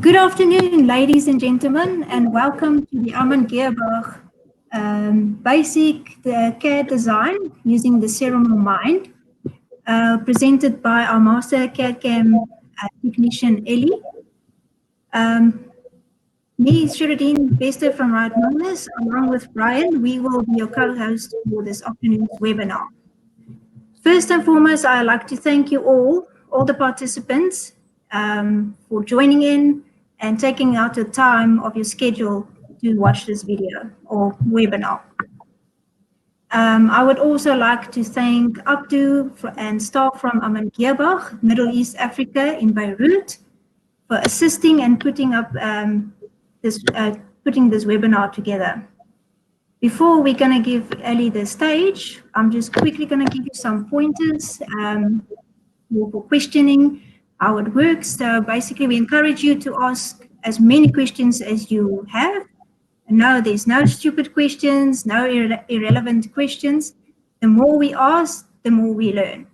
Good afternoon, ladies and gentlemen, and welcome to the Armand Geerbach basic CAD design using the Ceramill Mind, presented by our master CAD/CAM technician, Elie. Me, Shiradine Bester from Right Numbers, along with Brian, we will be your co-host for this afternoon's webinar. First and foremost, I'd like to thank you all the participants, for joining in and taking out the time of your schedule to watch this video or webinar. I would also like to thank Abdu and staff from Armand Geerbach, Middle East Africa in Beirut, for assisting and putting up this webinar together. Before we're going to give Elie the stage, I'm just quickly going to give you some pointers for questioning how it works. So basically, we encourage you to ask as many questions as you have. No, there's no stupid questions, no irrelevant questions. The more we ask, the more we learn.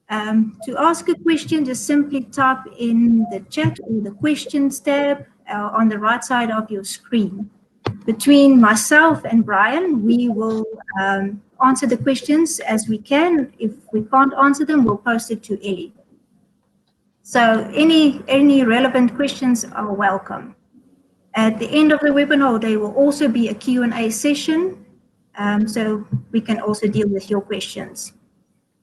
To ask a question, just simply type in the chat or the questions tab on the right side of your screen. Between myself and Brian, we will answer the questions as we can. If we can't answer them, we'll post it to Elie. So any relevant questions are welcome. At the end of the webinar, there will also be a Q&A session, so we can also deal with your questions.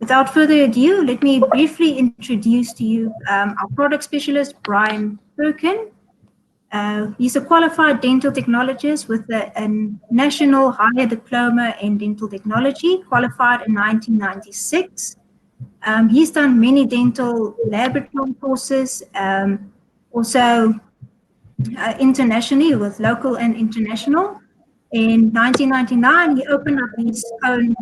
Without further ado, let me briefly introduce to you our product specialist, Brian Perkin. He's a qualified dental technologist with a national higher diploma in dental technology, qualified in 1996. He's done many dental laboratory courses, also internationally with local and international. In 1999, he opened up his own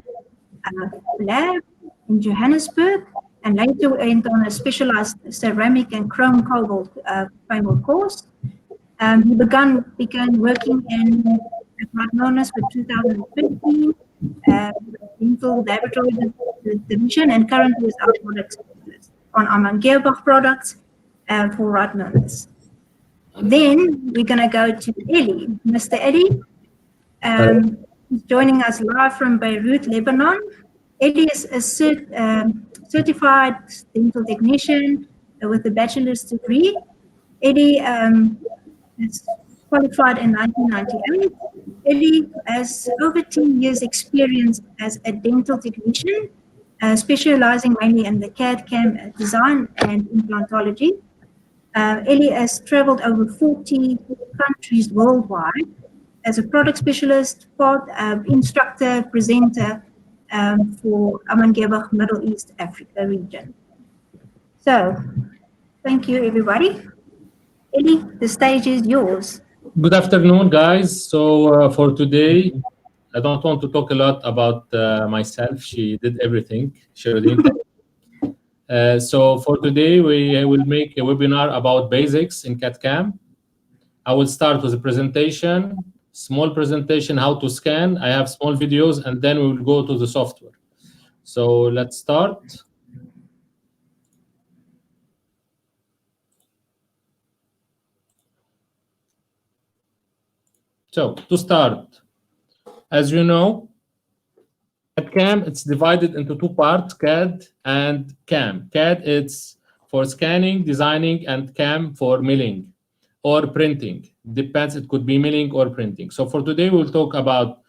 lab in Johannesburg and later went on a specialized ceramic and chrome cobalt framework course. He began working in Magnonus for 2015, dental laboratory division, and currently is our product specialist on Armand Geerbach products for Right Numbers. Then we're going to go to Elie. Mr. Elie, he's joining us live from Beirut, Lebanon. Elie is a certified dental technician with a bachelor's degree. Elie is qualified in 1998. Elie has over 10 years experience as a dental technician, specializing mainly in the CAD/CAM design and implantology. Elie has traveled over 40 countries worldwide as a product specialist, instructor, presenter for Armand Geerbach Middle East Africa region. So, thank you everybody. Elie, the stage is yours. Good afternoon, guys. So for today, I don't want to talk a lot about myself. She did everything. So for today, we will make a webinar about basics in CAD/CAM. I will start with a presentation, small presentation, how to scan. I have small videos, and then we will go to the software. So let's start. So to start, as you know, CAD/CAM, it's divided into two parts, CAD and CAM. CAD, it's for scanning, designing, and CAM for milling or printing. Depends, it could be milling or printing. So for today, we'll talk about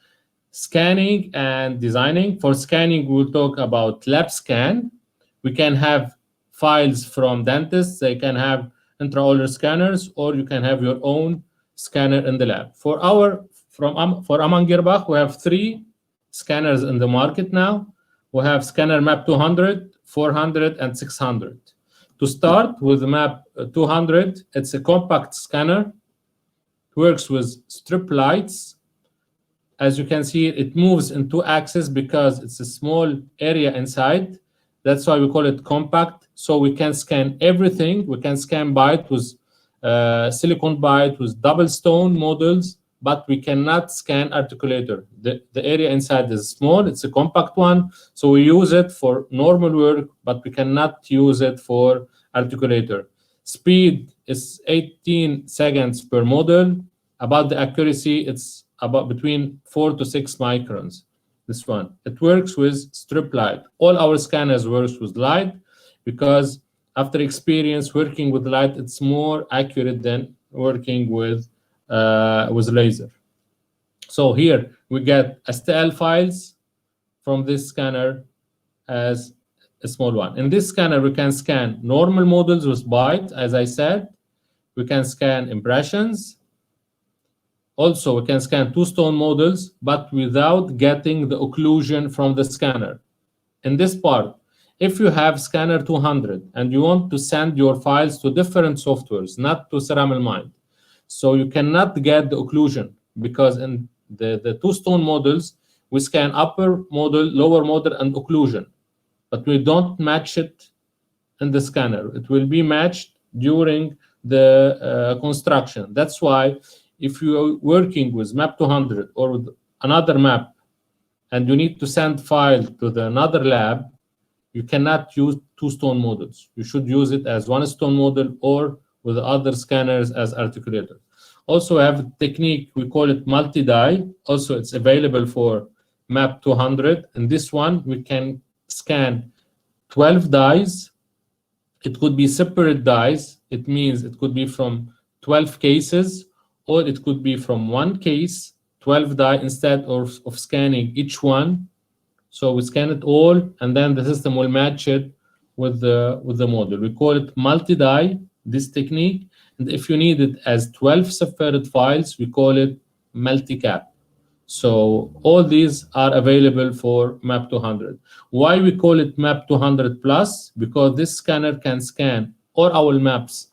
scanning and designing. For scanning, we'll talk about lab scan. We can have files from dentists. They can have intraoral scanners, or you can have your own scanner in the lab. For Armand Geerbach, we have 3 scanners in the market now. We have scanner MAP 200, 400, and 600. To start with MAP 200, it's a compact scanner. It works with strip lights. As you can see, it moves in 2 axes because it's a small area inside. That's why we call it compact. So we can scan everything. We can scan bite with silicone bite with double stone models, but we cannot scan articulator. The area inside is small, it's a compact one, so we use it for normal work, but we cannot use it for articulator. Speed is 18 seconds per model. About the accuracy, it's about between 4 to 6 microns. This one, it works with strip light. All our scanners works with light because after experience working with light, it's more accurate than working with laser. So here we get STL files from this scanner as a small one. In this scanner, we can scan normal models with byte, as I said. We can scan impressions. Also, we can scan two-stone models, but without getting the occlusion from the scanner. In this part, if you have scanner 200 and you want to send your files to different softwares, not to Ceramill Mind, so you cannot get the occlusion because in the two-stone models, we scan upper model, lower model, and occlusion, but we don't match it in the scanner. It will be matched during the construction. That's why if you are working with map 200 or with another map and you need to send file to another lab, you cannot use two-stone models. You should use it as one-stone model or with other scanners as articulator. Also, we have a technique, we call it multi-die. Also, it's available for map 200. In this one, we can scan 12 dies. It could be separate dies. It means it could be from 12 cases, or it could be from one case, 12 die, instead of scanning each one. So we scan it all, and then the system will match it with the model. We call it multi-die, this technique. And if you need it as 12 separate files, we call it multi-cap. So all these are available for map 200. Why we call it map 200 plus? Because this scanner can scan all our maps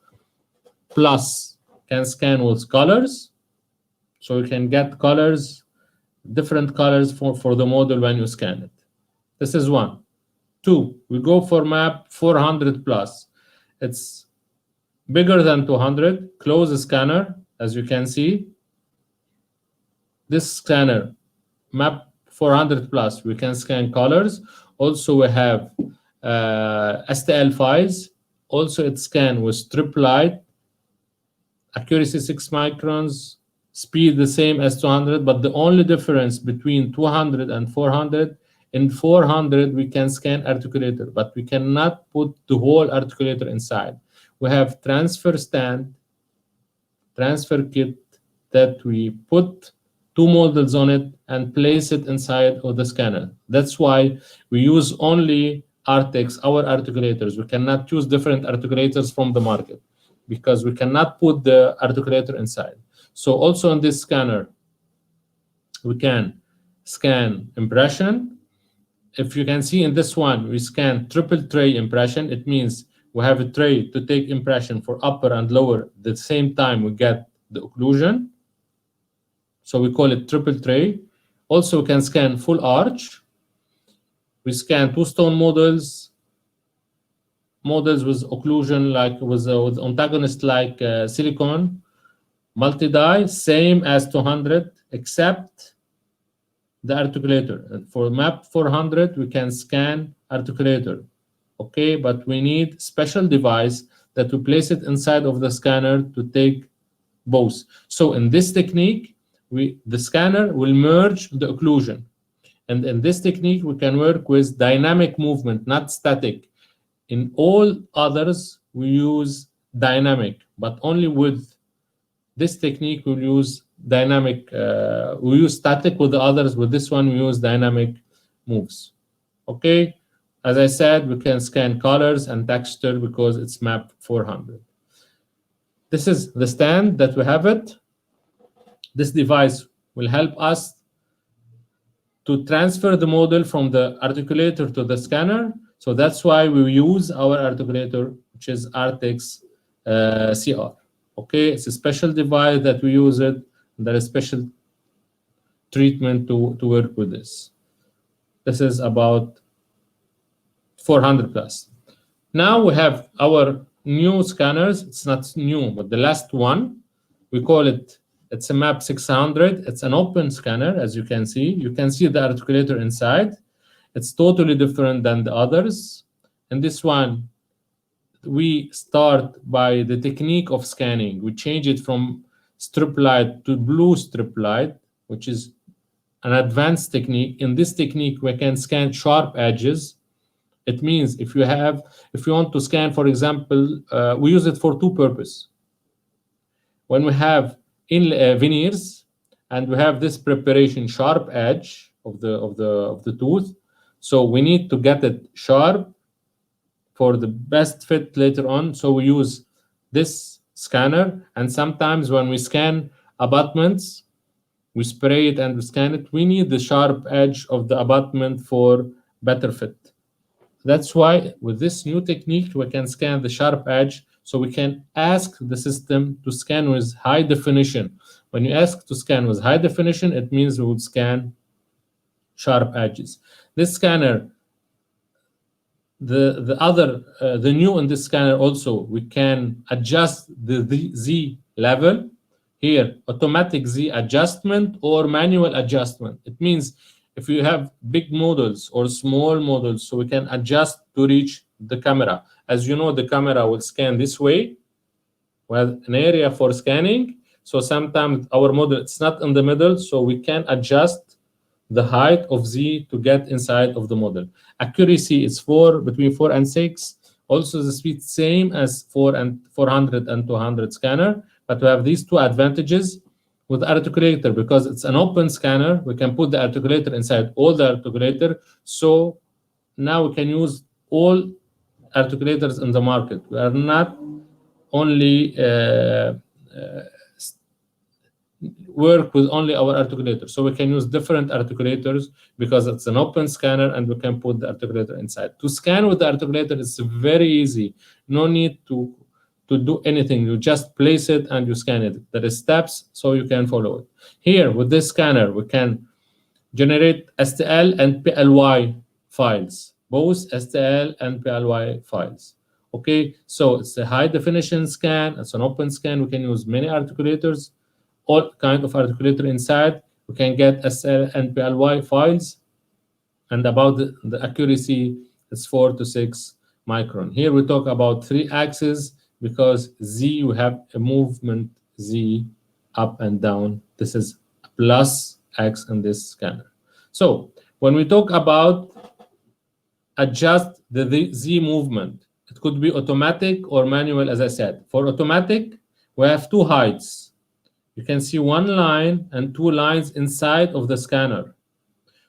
plus can scan with colors. So you can get colors, different colors for the model when you scan it. This is one. Two, we go for map 400 plus. It's bigger than 200, close scanner, as you can see. This scanner, map 400 plus, we can scan colors. Also, we have STL files. Also, it scans with strip light, accuracy 6 microns, speed the same as 200, but the only difference between 200 and 400, in 400 we can scan articulator, but we cannot put the whole articulator inside. We have transfer stand, transfer kit that we put two models on it and place it inside of the scanner. That's why we use only Artex, our articulators. We cannot use different articulators from the market because we cannot put the articulator inside. So also on this scanner, we can scan impression. If you can see in this one, we scan triple tray impression. It means we have a tray to take impression for upper and lower. At the same time, we get the occlusion. So we call it triple tray. Also, we can scan full arch. We scan two-stone models with occlusion, like with antagonist like silicon. Multi-die, same as 200, except the articulator. And for map 400, we can scan articulator. Okay, but we need special device that we place it inside of the scanner to take both. So in this technique, the scanner will merge the occlusion. And in this technique, we can work with dynamic movement, not static. In all others, we use dynamic, but only with this technique, we'll use dynamic. We use static with the others. With this one, we use dynamic moves. Okay? As I said, we can scan colors and texture because it's map 400. This is the stand that we have it. This device will help us to transfer the model from the articulator to the scanner. So that's why we use our articulator, which is Artex CR. Okay, it's a special device that we use it. There is special treatment to work with this. This is about 400 plus. Now we have our new scanners. It's not new, but the last one, we call it, it's a map 600. It's an open scanner, as you can see. You can see the articulator inside. It's totally different than the others. And this one, we start by the technique of scanning. We change it from strip light to blue strip light, which is an advanced technique. In this technique, we can scan sharp edges. It means if you want to scan, for example, we use it for two purposes. When we have in veneers and we have this preparation sharp edge of the tooth, so we need to get it sharp for the best fit later on. So we use this scanner, and sometimes when we scan abutments, we spray it and we scan it. We need the sharp edge of the abutment for better fit. That's why with this new technique, we can scan the sharp edge. So we can ask the system to scan with high definition. When you ask to scan with high definition, it means we would scan sharp edges. This scanner, the new in this scanner also, we can adjust the Z level. Here, automatic Z adjustment or manual adjustment. It means if you have big models or small models, so we can adjust to reach the camera. As you know, the camera will scan this way. We have an area for scanning. So sometimes our model, it's not in the middle, so we can adjust the height of Z to get inside of the model. Accuracy is between 4 and 6. Also the speed same as 400 and 200 scanner, but we have these two advantages with articulator. Because it's an open scanner, we can put the articulator inside all the articulator. So now we can use all articulators in the market. We are not only work with only our articulator. So we can use different articulators because it's an open scanner and we can put the articulator inside. To scan with the articulator, it's very easy. No need to do anything. You just place it and you scan it. There are steps so you can follow it. Here with this scanner, we can generate STL and PLY files, both STL and PLY files. Okay, so it's a high definition scan. It's an open scan. We can use many articulators, all kind of articulator inside. We can get STL and PLY files. And about the accuracy, it's 4 to 6 micron. Here we talk about 3 axes because Z, we have a movement Z up and down. This is plus X in this scanner. So when we talk about adjust the Z movement, it could be automatic or manual, as I said. For automatic, we have 2 heights. You can see 1 line and 2 lines inside of the scanner.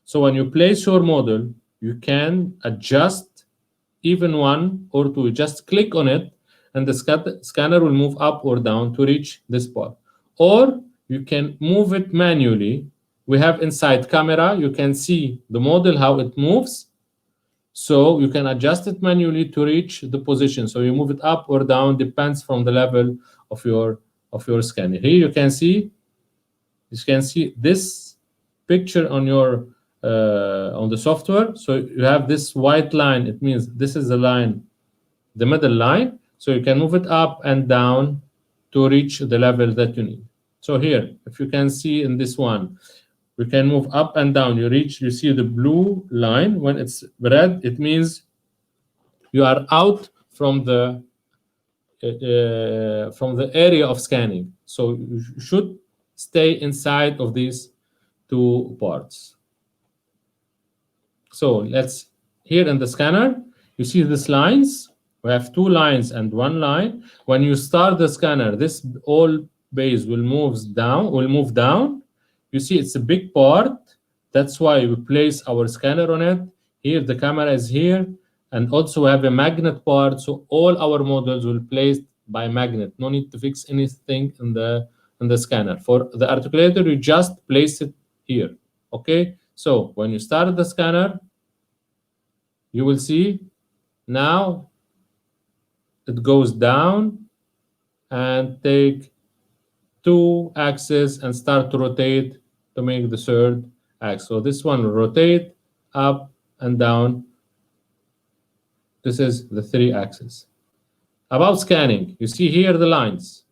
So when you place your model, you can adjust even 1 or 2. Just click on it, and the scanner will move up or down to reach this part. Or you can move it manually. We have inside camera, you can see the model, how it moves. So you can adjust it manually to reach the position. So you move it up or down, depends from the level of your scanner. Here you can see this picture on your on the software. So you have this white line. It means this is the line, the middle line. So you can move it up and down to reach the level that you need. So here, if you can see in this one, we can move up and down. You see the blue line. When it's red, it means you are out from the area of scanning. So you should stay inside of these 2 parts. So here in the scanner, you see these lines. We have 2 lines and 1 line. When you start the scanner, this all base will move down. You see it's a big part. That's why we place our scanner on it. Here the camera is here, and also we have a magnet part. So all our models will be placed by magnet. No need to fix anything in the scanner. For the articulator, you just place it here. Okay. So when you start the scanner, you will see now it goes down and take 2 axes and start to rotate to make the 3rd axis. So this one will rotate up and down. This is the 3 axes. About scanning, you see here the lines.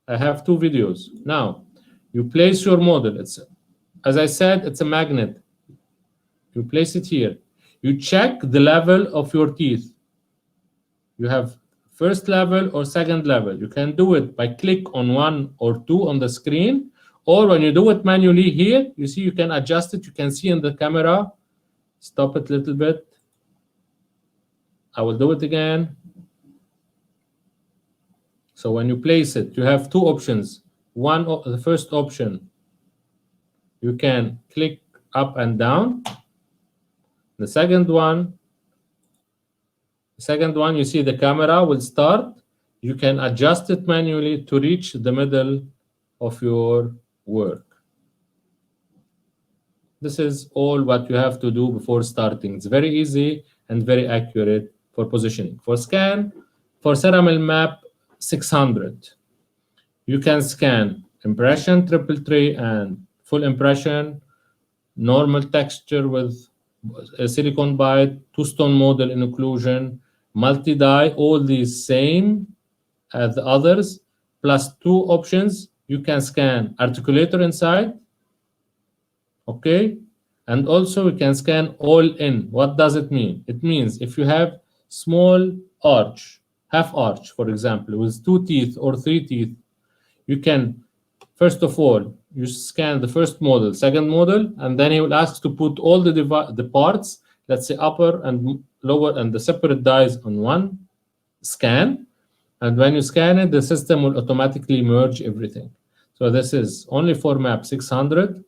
I have 2 videos. Now, you place your model. As I said, it's a magnet. You place it here. You check the level of your teeth. You have first level or second level. You can do it by click on 1 or 2 on the screen, or when you do it manually here, you see you can adjust it. You can see in the camera. Stop it a little bit. I will do it again. So when you place it, you have two options. The first option, you can click up and down. The second one, you see the camera will start. You can adjust it manually to reach the middle of your work. This is all what you have to do before starting. It's very easy and very accurate for positioning. For scan, for Ceramill map 600, you can scan impression, triple tray, and full impression, normal texture with a silicon bite, two-stone model in occlusion, multi-die, all these same as the others, plus two options. You can scan articulator inside, okay? And also we can scan all in. What does it mean? It means if you have small arch, half arch, for example, with 2 teeth or 3 teeth, you can, first of all, you scan the first model, second model, and then he will ask to put all the parts, let's say upper and lower and the separate dies on one scan. And when you scan it, the system will automatically merge everything. So this is only for map 600,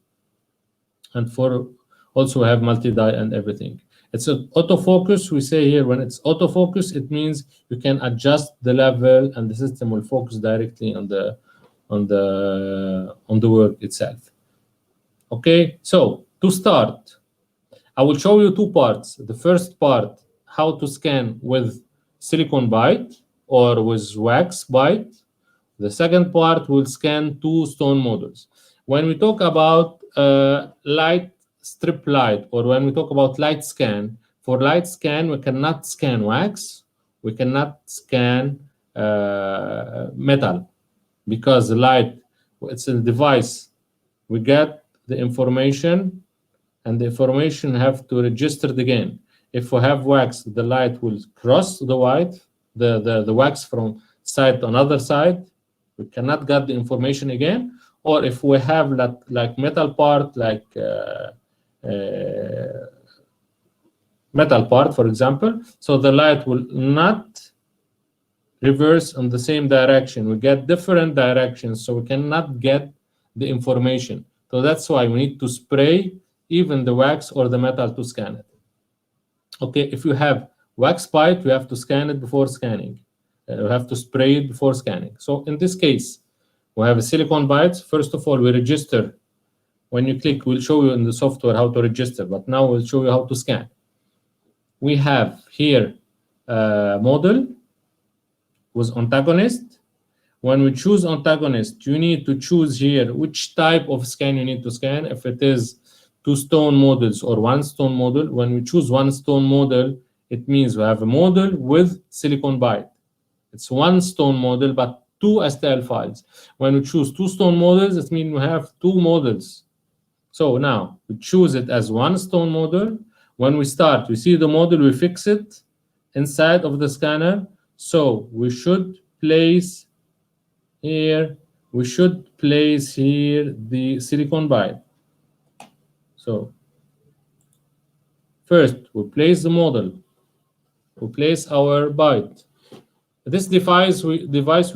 and for also have multi-die and everything. It's an autofocus. We say here when it's autofocus, it means you can adjust the level and the system will focus directly on the work itself. Okay, so to start, I will show you two parts. The first part, how to scan with silicone bite or with wax bite. The second part will scan two stone models. When we talk about light strip light, or when we talk about light scan, for light scan, we cannot scan wax, we cannot scan metal, because the light, it's a device. We get the information, and the information have to register it again. If we have wax, the light will cross the white, the wax from side to another side. We cannot get the information again. Or if we have like metal part, like metal part, for example, so the light will not reverse in the same direction. We get different directions, so we cannot get the information. So that's why we need to spray even the wax or the metal to scan it. Okay, if you have wax pipe, you have to scan it before scanning. You have to spray it before scanning. So in this case, we have a silicone bite. First of all, we register. When you click, we'll show you in the software how to register, but now we'll show you how to scan. We have here a model with antagonist. When we choose antagonist, you need to choose here which type of scan you need to scan. If it is two stone models or one stone model, when we choose one stone model, it means we have a model with silicone bite. It's one stone model, but two STL files. When we choose two stone models, it means we have two models. So now we choose it as one stone model. When we start, we see the model, we fix it inside of the scanner. So we should place here, the silicone bite. So first, we place the model. We place our bite. This device we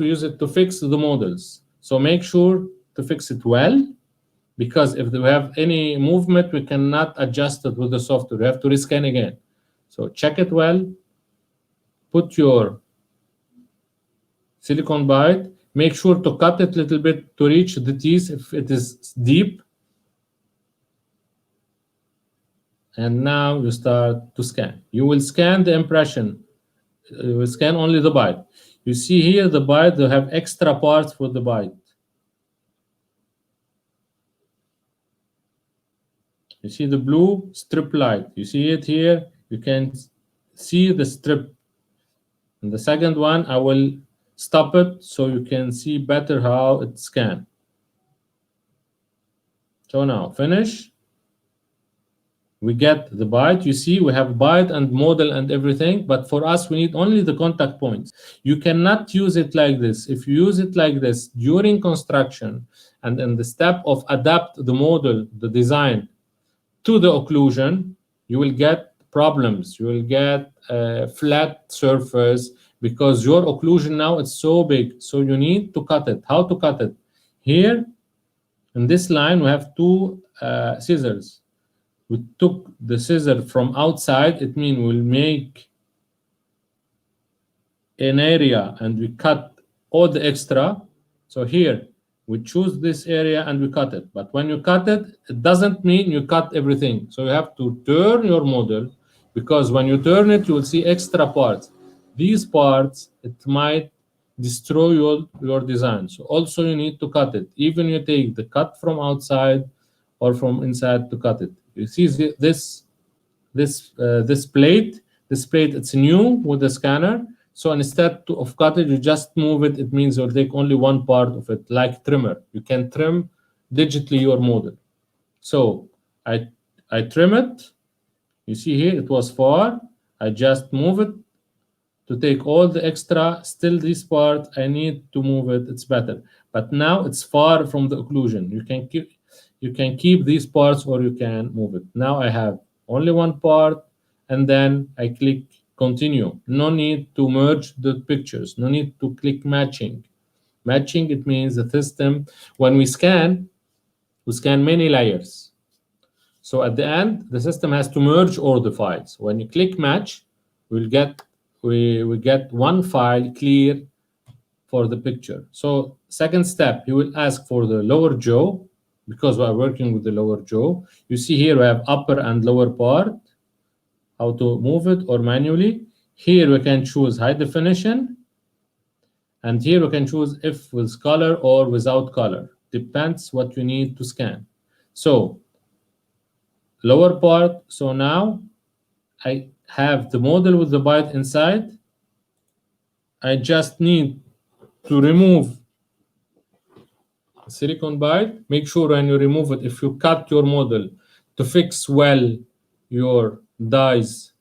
use it to fix the models. So make sure to fix it well, because if we have any movement, we cannot adjust it with the software. We have to rescan again. So check it well. Put your silicone bite. Make sure to cut it a little bit to reach the teeth if it is deep. And now you start to scan. You will scan the impression. You will scan only the bite. You see here the bite, they have extra parts for the bite. You see the blue strip light. You see it here. You can see the strip. And the second one, I will stop it so you can see better how it scans. So now finish. We get the byte. You see, we have byte and model and everything, but for us, we need only the contact points. You cannot use it like this. If you use it like this during construction and in the step of adapt the model, the design to the occlusion, you will get problems. You will get a flat surface because your occlusion now is so big. So you need to cut it. How to cut it? Here, in this line, we have two scissors. We took the scissor from outside. It means we'll make an area and we cut all the extra. So here, we choose this area and we cut it. But when you cut it, it doesn't mean you cut everything. So you have to turn your model, because when you turn it, you will see extra parts. These parts, it might destroy your design. So also you need to cut it. Even you take the cut from outside or from inside to cut it. You see this plate. This plate, it's new with the scanner. So instead of cut it, you just move it. It means you'll take only one part of it, like trimmer. You can trim digitally your model. So I trim it. You see here, it was far. I just move it to take all the extra. Still this part, I need to move it. It's better. But now it's far from the occlusion. You can keep these parts or you can move it. Now I have only one part, and then I click continue. No need to merge the pictures. No need to click matching. Matching, it means the system, when we scan many layers. So at the end, the system has to merge all the files. When you click match, we get one file clear for the picture. So second step, he will ask for the lower jaw, because we are working with the lower jaw. You see here we have upper and lower part, how to move it or manually. Here we can choose high definition, and here we can choose if with color or without color. Depends what you need to scan. So lower part, so now I have the model with the byte inside. I just need to remove silicon byte. Make sure when you remove it, if you cut your model, to fix well your dies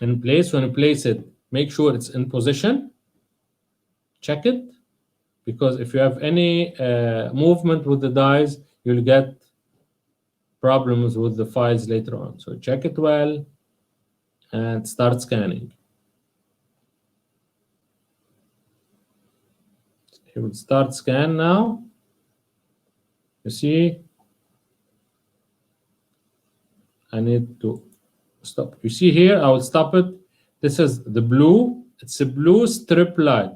in place. When you place it, make sure it's in position. Check it, because if you have any movement with the dies, you'll get problems with the files later on. So check it well and start scanning. It will start scan now. You see, I need to stop. You see here, I will stop it. This is the blue. It's a blue strip light.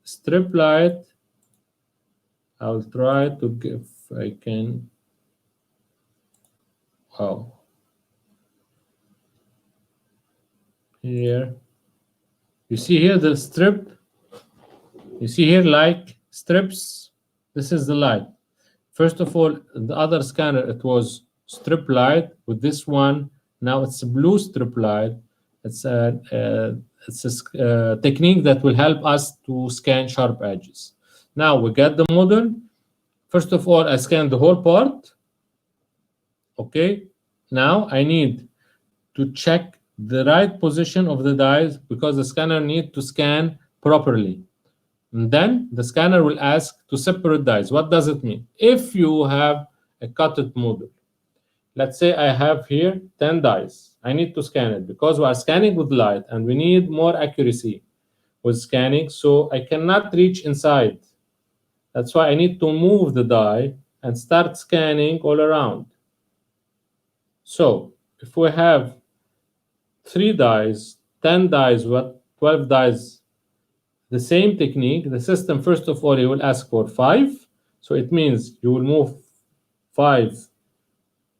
Strip light. I'll try to give, I can. Wow. Here. You see here the strip. You see here like strips. This is the light. First of all, the other scanner, it was strip light. With this one, now it's a blue strip light. It's a technique that will help us to scan sharp edges. Now we get the model. First of all, I scan the whole part. Okay. Now I need to check the right position of the dies, because the scanner needs to scan properly. And then the scanner will ask to separate dies. What does it mean? If you have a cutted model, let's say I have here 10 dies. I need to scan it because we are scanning with light and we need more accuracy with scanning. So I cannot reach inside. That's why I need to move the die and start scanning all around. So if we have 3 dies, 10 dies, 12 dies, the same technique, the system, first of all, it will ask for 5. So it means you will move 5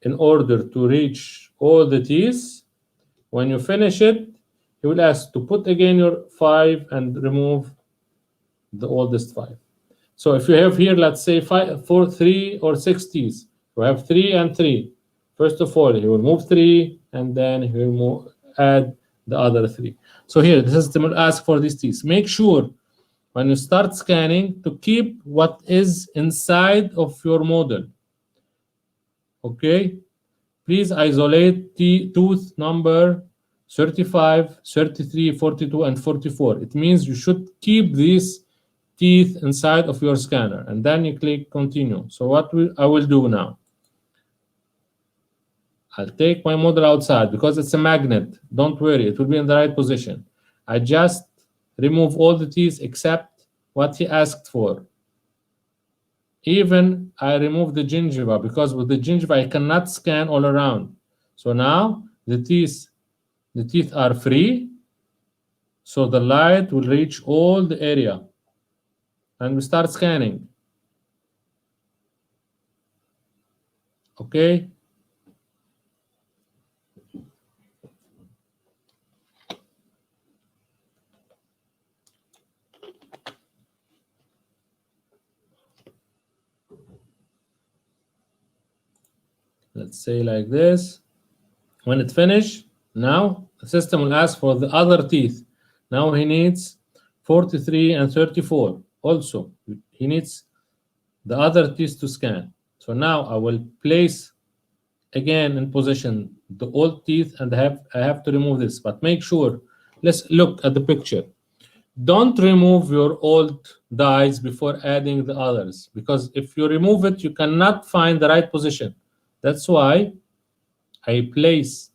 in order to reach all the teeth. When you finish it, he will ask to put again your 5 and remove the oldest 5. So if you have here, let's say 5, 4, 3, or 6 teeth, you have 3 and 3. First of all, he will move 3, and then he will add the other 3. So here, the system will ask for these teeth. Make sure when you start scanning to keep what is inside of your model. Okay? please isolate tooth number 35, 33, 42, and 44. It means you should keep these teeth inside of your scanner, and then you click continue. So what I will do now, I'll take my model outside because it's a magnet. Don't worry, it will be in the right position. I just remove all the teeth except what he asked for. Even I remove the gingiva because with the gingiva I cannot scan all around. So now the teeth are free, so the light will reach all the area. And we start scanning. Okay. Let's say like this. When it finishes, now the system will ask for the other teeth. Now he needs 43 and 34. Also, he needs the other teeth to scan. So now I will place again in position the old teeth, and I have to remove this. But make sure, let's look at the picture. Don't remove your old dies before adding the others, because if you remove it, you cannot find the right position. That's why I place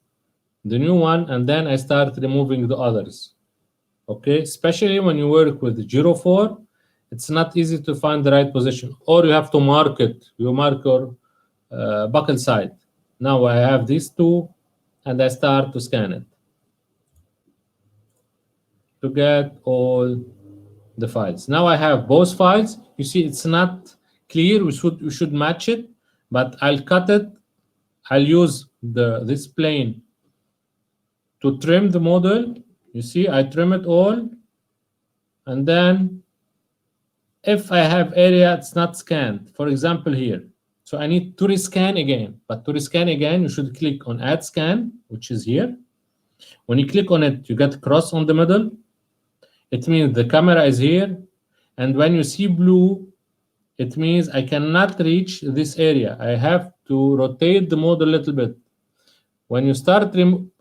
the new one and then I start removing the others. Okay, especially when you work with 04, it's not easy to find the right position, or you have to mark it. You mark your buccal side. Now I have these two, and I start to scan it to get all the files. Now I have both files. You see, it's not clear. We should match it, but I'll cut it. I'll use this plane to trim the model. You see, I trim it all, and then if I have area it's not scanned, for example here, so I need to rescan again. But to rescan again, you should click on Add Scan, which is here. When you click on it, you get cross on the middle. It means the camera is here, and when you see blue, it means I cannot reach this area. I have to rotate the model a little bit. When you start turning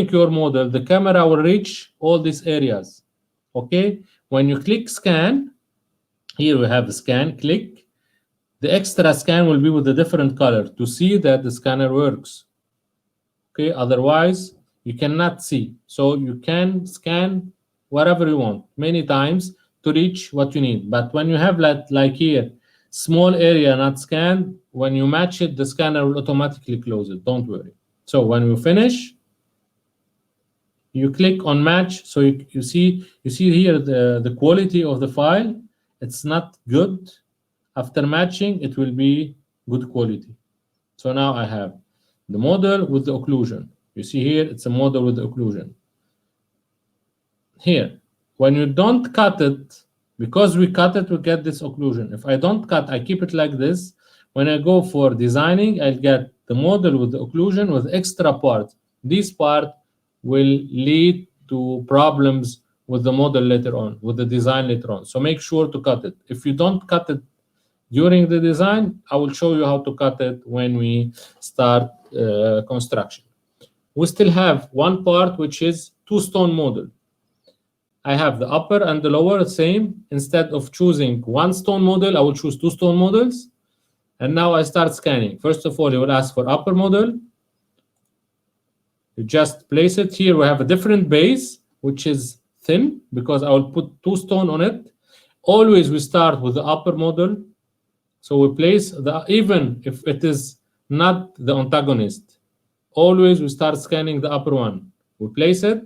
your model, the camera will reach all these areas. Okay, when you click scan, here we have the scan, click. The extra scan will be with a different color to see that the scanner works. Okay, otherwise you cannot see. So you can scan whatever you want many times to reach what you need. But when you have like here, small area not scanned, when you match it, the scanner will automatically close it. Don't worry. So when you finish, you click on match. So you see here the quality of the file. It's not good. After matching, it will be good quality. So now I have the model with the occlusion. You see here, it's a model with the occlusion. Here, when you don't cut it, because we cut it, we get this occlusion. If I don't cut, I keep it like this. When I go for designing, I'll get the model with the occlusion with extra part. This part will lead to problems with the model later on, with the design later on. So make sure to cut it. If you don't cut it during the design, I will show you how to cut it when we start construction. We still have one part, which is two-stone model. I have the upper and the lower same. Instead of choosing one stone model, I will choose two stone models. And now I start scanning. First of all, you will ask for upper model. You just place it here. We have a different base, which is thin, because I will put two stone on it. Always we start with the upper model. So we place even if it is not the antagonist, always we start scanning the upper one. We place it.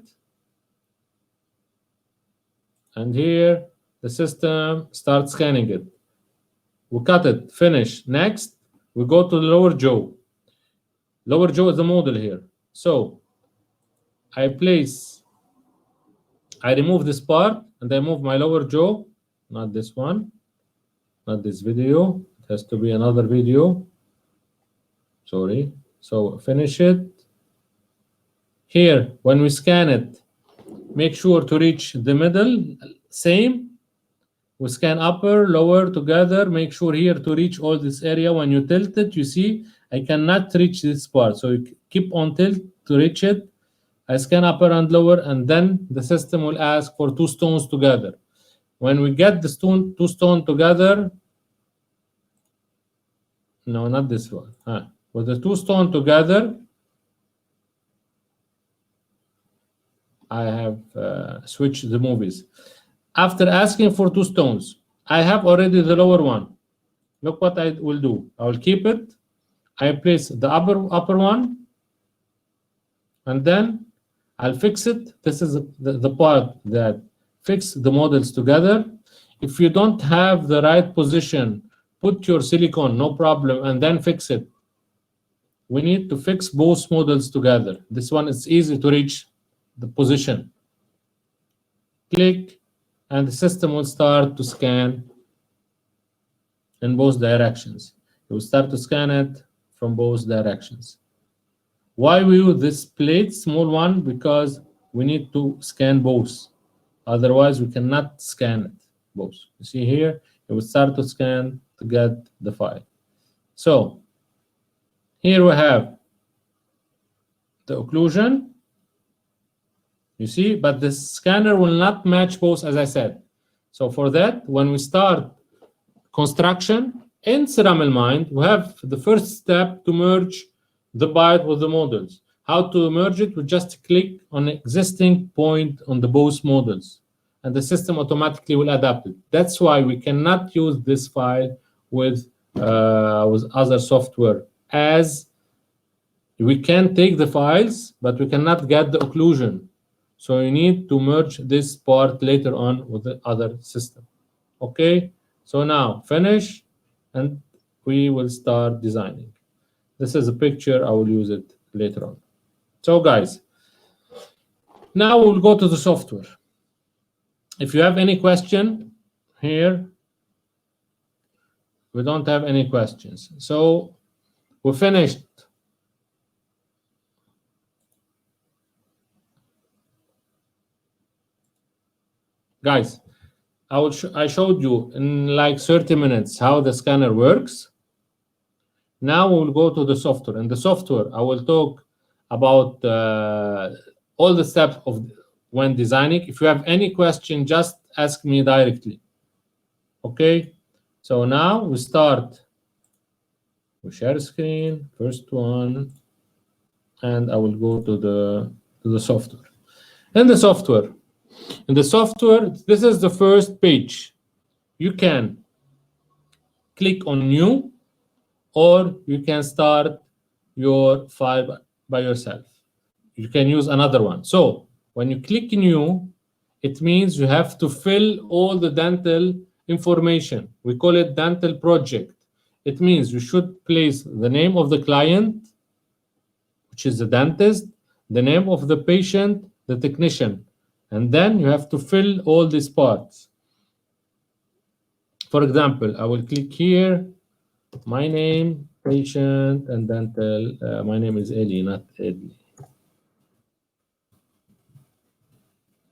And here the system starts scanning it. We cut it, finish. Next, we go to the lower jaw. Lower jaw is the model here. So I remove this part and I move my lower jaw, not this one, not this video. It has to be another video. Sorry. So finish it. Here, when we scan it, make sure to reach the middle, same. We scan upper, lower, together. Make sure here to reach all this area. When you tilt it, you see I cannot reach this part. So you keep on tilt to reach it. I scan upper and lower, and then the system will ask for 2 stones together. When we get the 2 stones together, no, not this one. With the 2 stones together, I have switched the movies. After asking for 2 stones, I have already the lower one. Look what I will do. I will keep it. I place the upper one, and then I'll fix it. This is the part that fix the models together. If you don't have the right position, put your silicone, no problem, and then fix it. We need to fix both models together. This one is easy to reach the position. Click, and the system will start to scan in both directions. It will start to scan it from both directions. Why we use this plate, small one? Because we need to scan both. Otherwise, we cannot scan it both. You see here, it will start to scan to get the file. So here we have the occlusion. You see, but the scanner will not match both, as I said. So for that, when we start construction in Ceramill Mind, we have the first step to merge the byte with the models. How to merge it? We just click on existing point on the both models, and the system automatically will adapt it. That's why we cannot use this file with other software, as we can take the files, but we cannot get the occlusion. So you need to merge this part later on with the other system. Okay, so now finish, and we will start designing. This is a picture, I will use it later on. So guys, now we'll go to the software. If you have any question here, we don't have any questions. So we finished. Guys, I showed you in like 30 minutes how the scanner works. Now we'll go to the software. In the software, I will talk about all the steps of when designing. If you have any question, just ask me directly. Okay, so now we start. We share screen, first one, and I will go to the software. In the software, this is the first page. You can click on new, or you can start your file by yourself. You can use another one. So when you click new, it means you have to fill all the dental information. We call it dental project. It means you should place the name of the client, which is the dentist, the name of the patient, the technician, and then you have to fill all these parts. For example, I will click here, my name, patient, and dental. My name is Elie, not Elie.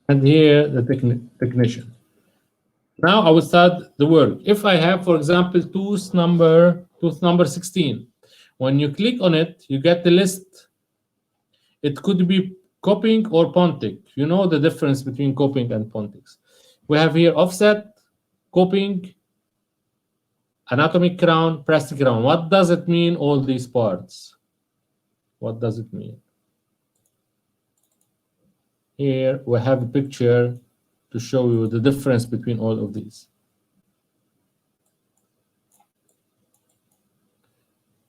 And here, the technician. Now I will start the work. If I have, for example, tooth number 16, when you click on it, you get the list. It could be coping or pontic. You know the difference between coping and pontics. We have here offset, coping, anatomic crown, plastic crown. What does it mean, all these parts? What does it mean? Here we have a picture to show you the difference between all of these.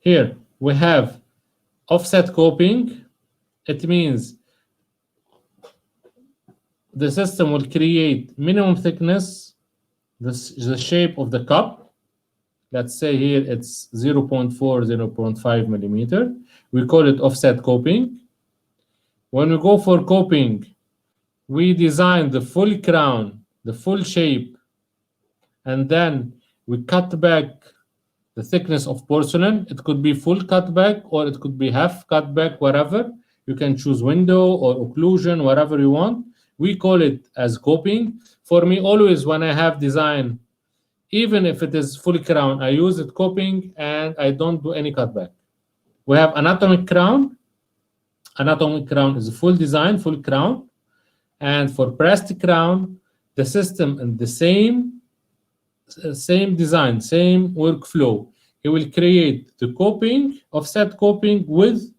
Here we have offset coping. It means the system will create minimum thickness, the shape of the cup. Let's say here it's 0.4, 0.5 millimeter. We call it offset coping. When we go for coping, we design the full crown, the full shape, and then we cut back the thickness of porcelain. It could be full cut back, or it could be half cut back, whatever. You can choose window or occlusion, whatever you want. We call it as coping. For me, always when I have design Even if it is fully crown, I use it coping and I don't do any cutback. We have anatomic crown. Anatomic crown is a full design, full crown. And for pressed crown, the system in the same design, same workflow. It will create the coping, offset coping with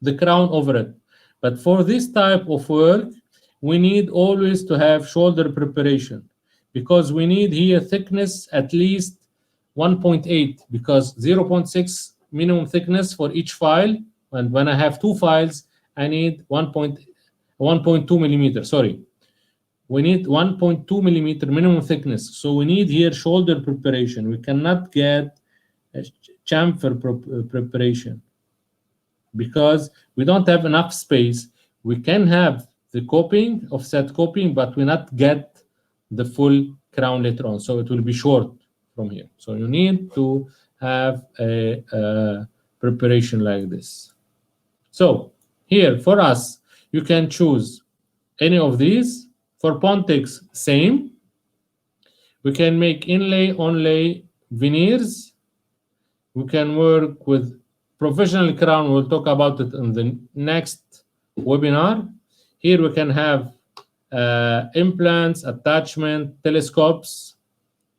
the crown over it. But for this type of work, we need always to have shoulder preparation, because we need here thickness at least 1.8, because 0.6 minimum thickness for each file. And when I have two files, I need 1.2 millimeter. Sorry, we need 1.2 millimeter minimum thickness. So we need here shoulder preparation. We cannot get a chamfer preparation because we don't have enough space. We can have the coping, offset coping, but we not get the full crown later on. So it will be short from here. So you need to have a preparation like this. So here for us, you can choose any of these. For Pontex, same. We can make inlay, onlay, veneers. We can work with professional crown. We'll talk about it in the next webinar. Here we can have implants, attachment, telescopes.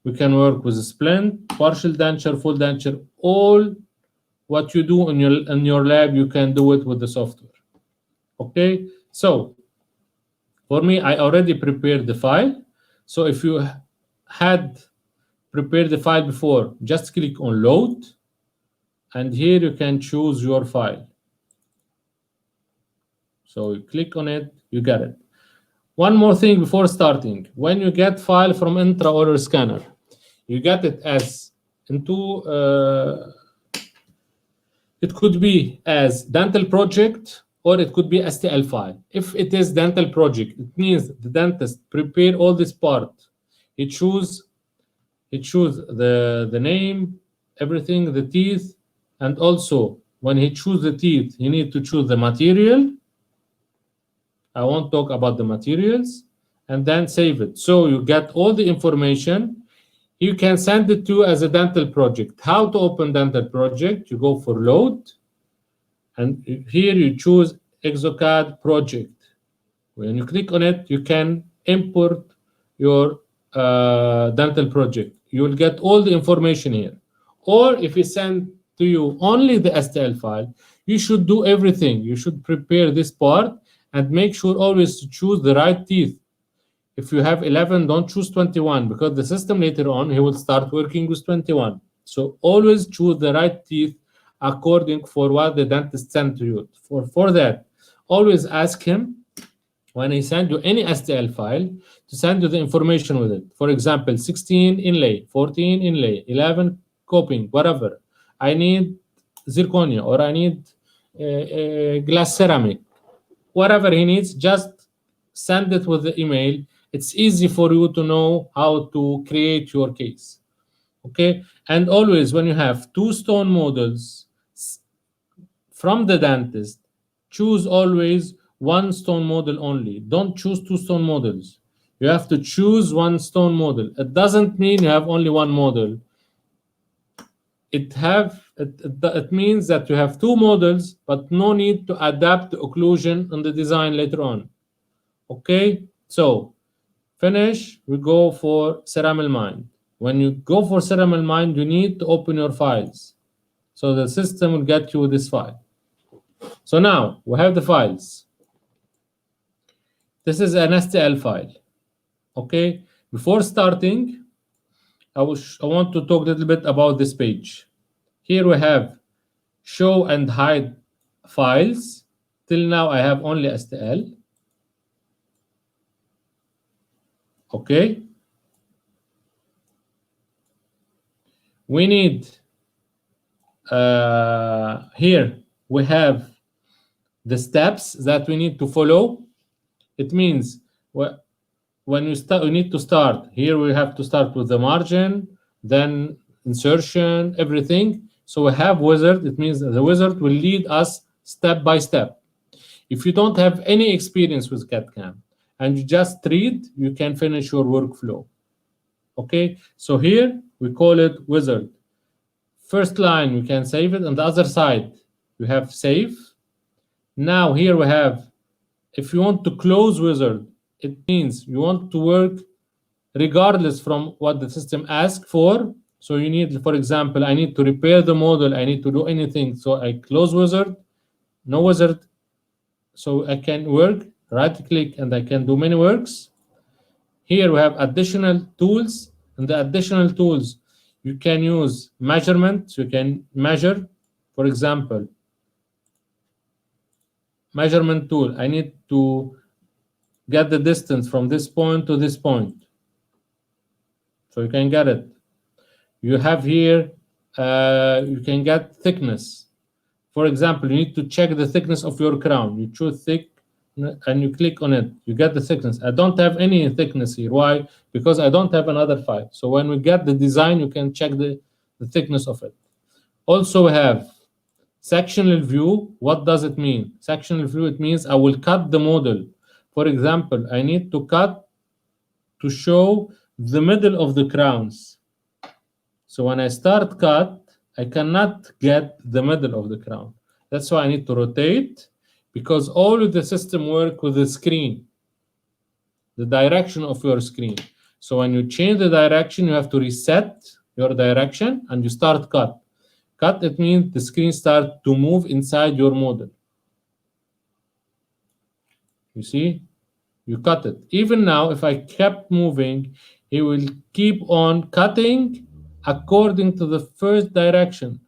We can work with a splint, partial denture, full denture. All what you do in your lab, you can do it with the software. Okay, so for me, I already prepared the file. So if you had prepared the file before, just click on load. And here you can choose your file. So you click on it, you get it. One more thing before starting. When you get file from intraoral scanner, you get it as into, it could be as dental project, or it could be STL file. If it is dental project, it means the dentist prepare all this part. He choose the name, everything, the teeth, and also when he choose the teeth, he need to choose the material. I won't talk about the materials, and then save it. So you get all the information. You can send it to as a dental project. How to open dental project? You go for load, and here you choose Exocad project. When you click on it, you can import your dental project. You will get all the information here. Or if you send to you only the STL file, you should do everything. You should prepare this part and make sure always to choose the right teeth. If you have 11, don't choose 21, because the system later on, he will start working with 21. So always choose the right teeth according for what the dentist sent to you. For that, always ask him when he send you any STL file to send you the information with it. For example, 16 inlay, 14 inlay, 11 coping, whatever. I need zirconia, or I need glass ceramic. Whatever he needs, just send it with the email. It's easy for you to know how to create your case. Okay? And always when you have two stone models from the dentist, choose always one stone model only. Don't choose two stone models. You have to choose one stone model. It doesn't mean you have only one model. It means that you have two models, but no need to adapt the occlusion on the design later on. Okay, so finish, we go for Ceramill Mind. When you go for Ceramill Mind, you need to open your files. So the system will get you this file. So now we have the files. This is an STL file. Okay, before starting, I want to talk a little bit about this page. Here we have show and hide files. Till now, I have only STL. Okay. We need, here we have the steps that we need to follow. It means when you start, we need to start. Here we have to start with the margin, then insertion, everything. So we have wizard. It means the wizard will lead us step by step. If you don't have any experience with CAD/CAM and you just read, you can finish your workflow. Okay, so here we call it wizard. First line, we can save it. On the other side, we have save. Now here we have, if you want to close wizard, it means you want to work regardless from what the system asks for. So you need, for example, I need to repair the model, I need to do anything. So I close wizard, no wizard. So I can work, right click, and I can do many works. Here we have additional tools. And the additional tools, you can use measurement. You can measure, for example, measurement tool. I need to get the distance from this point to this point. So you can get it. You have here, you can get thickness. For example, you need to check the thickness of your crown. You choose thick and you click on it. You get the thickness. I don't have any thickness here. Why? Because I don't have another file. So when we get the design, you can check the thickness of it. Also, we have sectional view. What does it mean? Sectional view, it means I will cut the model. For example, I need to cut to show the middle of the crowns. So when I start cut, I cannot get the middle of the crown. That's why I need to rotate, because all of the system work with the screen, the direction of your screen. So when you change the direction, you have to reset your direction and you start cut. Cut, it means the screen starts to move inside your model. You see? You cut it. Even now, if I kept moving, he will keep on cutting according to the first direction.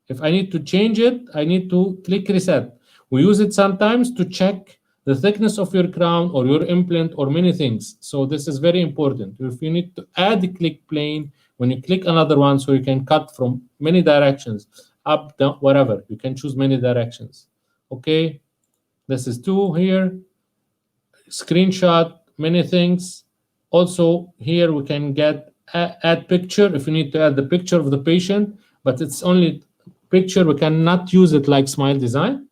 If I need to change it, I need to click reset. We use it sometimes to check the thickness of your crown or your implant or many things. So this is very important. If you need to add a click plane, when you click another one, so you can cut from many directions, up, down, whatever. You can choose many directions. Okay, this is 2 here. Screenshot, many things. Also here we can get add picture if you need to add the picture of the patient, but it's only picture. We cannot use it like Smile Design.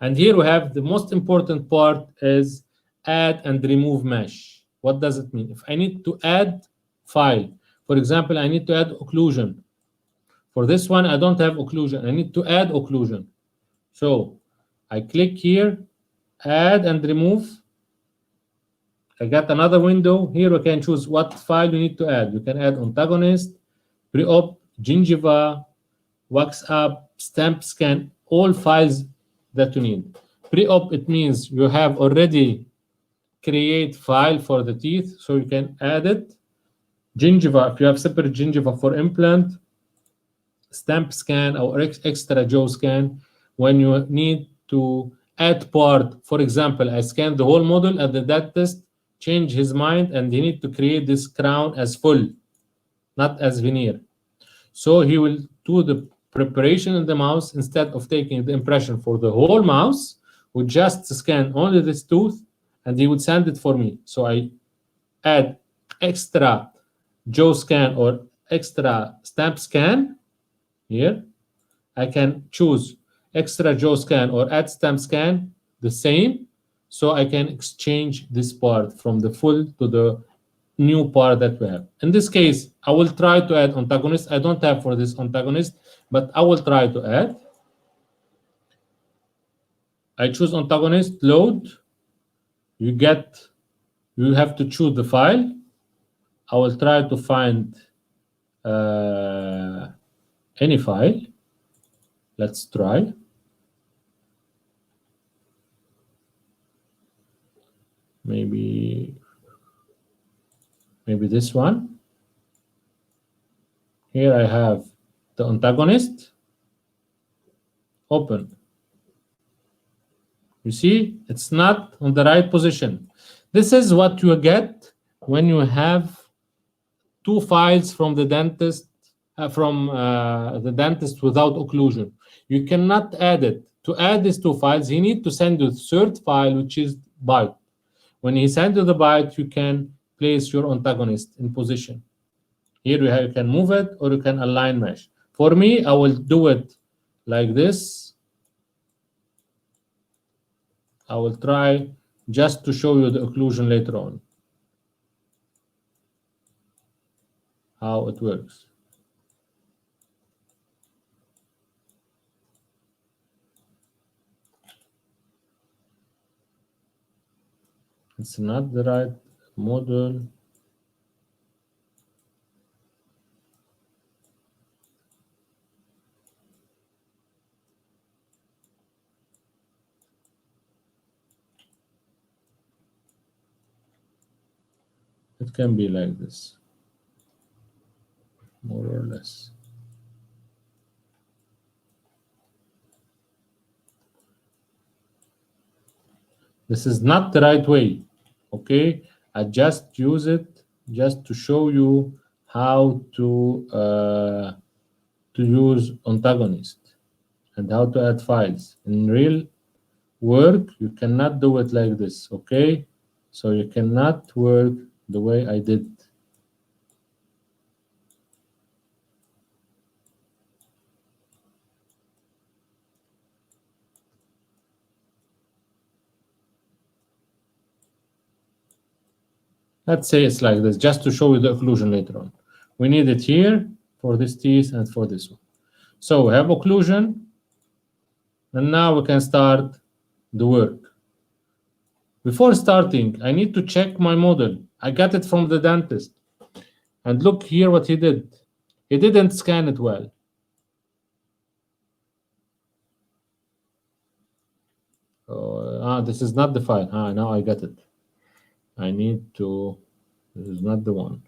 And here we have the most important part is add and remove mesh. What does it mean? If I need to add file, for example, I need to add occlusion. For this one, I don't have occlusion. I need to add occlusion. So I click here, add and remove. I got another window. Here we can choose what file you need to add. You can add antagonist, pre-op, gingiva, wax up, stamp scan, all files that you need. Pre-op, it means you have already create file for the teeth, so you can add it. Gingiva, if you have separate gingiva for implant, stamp scan or extra jaw scan, when you need to add part, for example, I scan the whole model and the dentist change his mind and he need to create this crown as full, not as veneer. So he will do the preparation in the mouse instead of taking the impression for the whole mouse, would just scan only this tooth and he would send it for me. So I add extra jaw scan or extra stamp scan here. I can choose extra jaw scan or add stamp scan, the same. So I can exchange this part from the full to the new part that we have. In this case, I will try to add antagonist. I don't have for this antagonist, but I will try to add. I choose antagonist, load. You have to choose the file. I will try to find any file. Let's try. Maybe this one. Here I have the antagonist. Open. You see, it's not on the right position. This is what you get when you have two files from the dentist, without occlusion. You cannot add it. To add these two files, he need to send you the third file, which is byte. When he sends you the byte, you can place your antagonist in position. Here you can move it or you can align mesh. For me, I will do it like this. I will try just to show you the occlusion later on. how it works. It's not the right model. It can be like this, more or less. This is not the right way, okay? I just use it just to show you how to use Antagonist and how to add files. In real work, you cannot do it like this, okay? So you cannot work the way I did. Let's say it's like this, just to show you the occlusion later on. We need it here for this teeth and for this one. So we have occlusion, and now we can start the work. Before starting, I need to check my model. I got it from the dentist. And look here what he did. He didn't scan it well. This is not the file. Now I got it. I need to, this is not the one.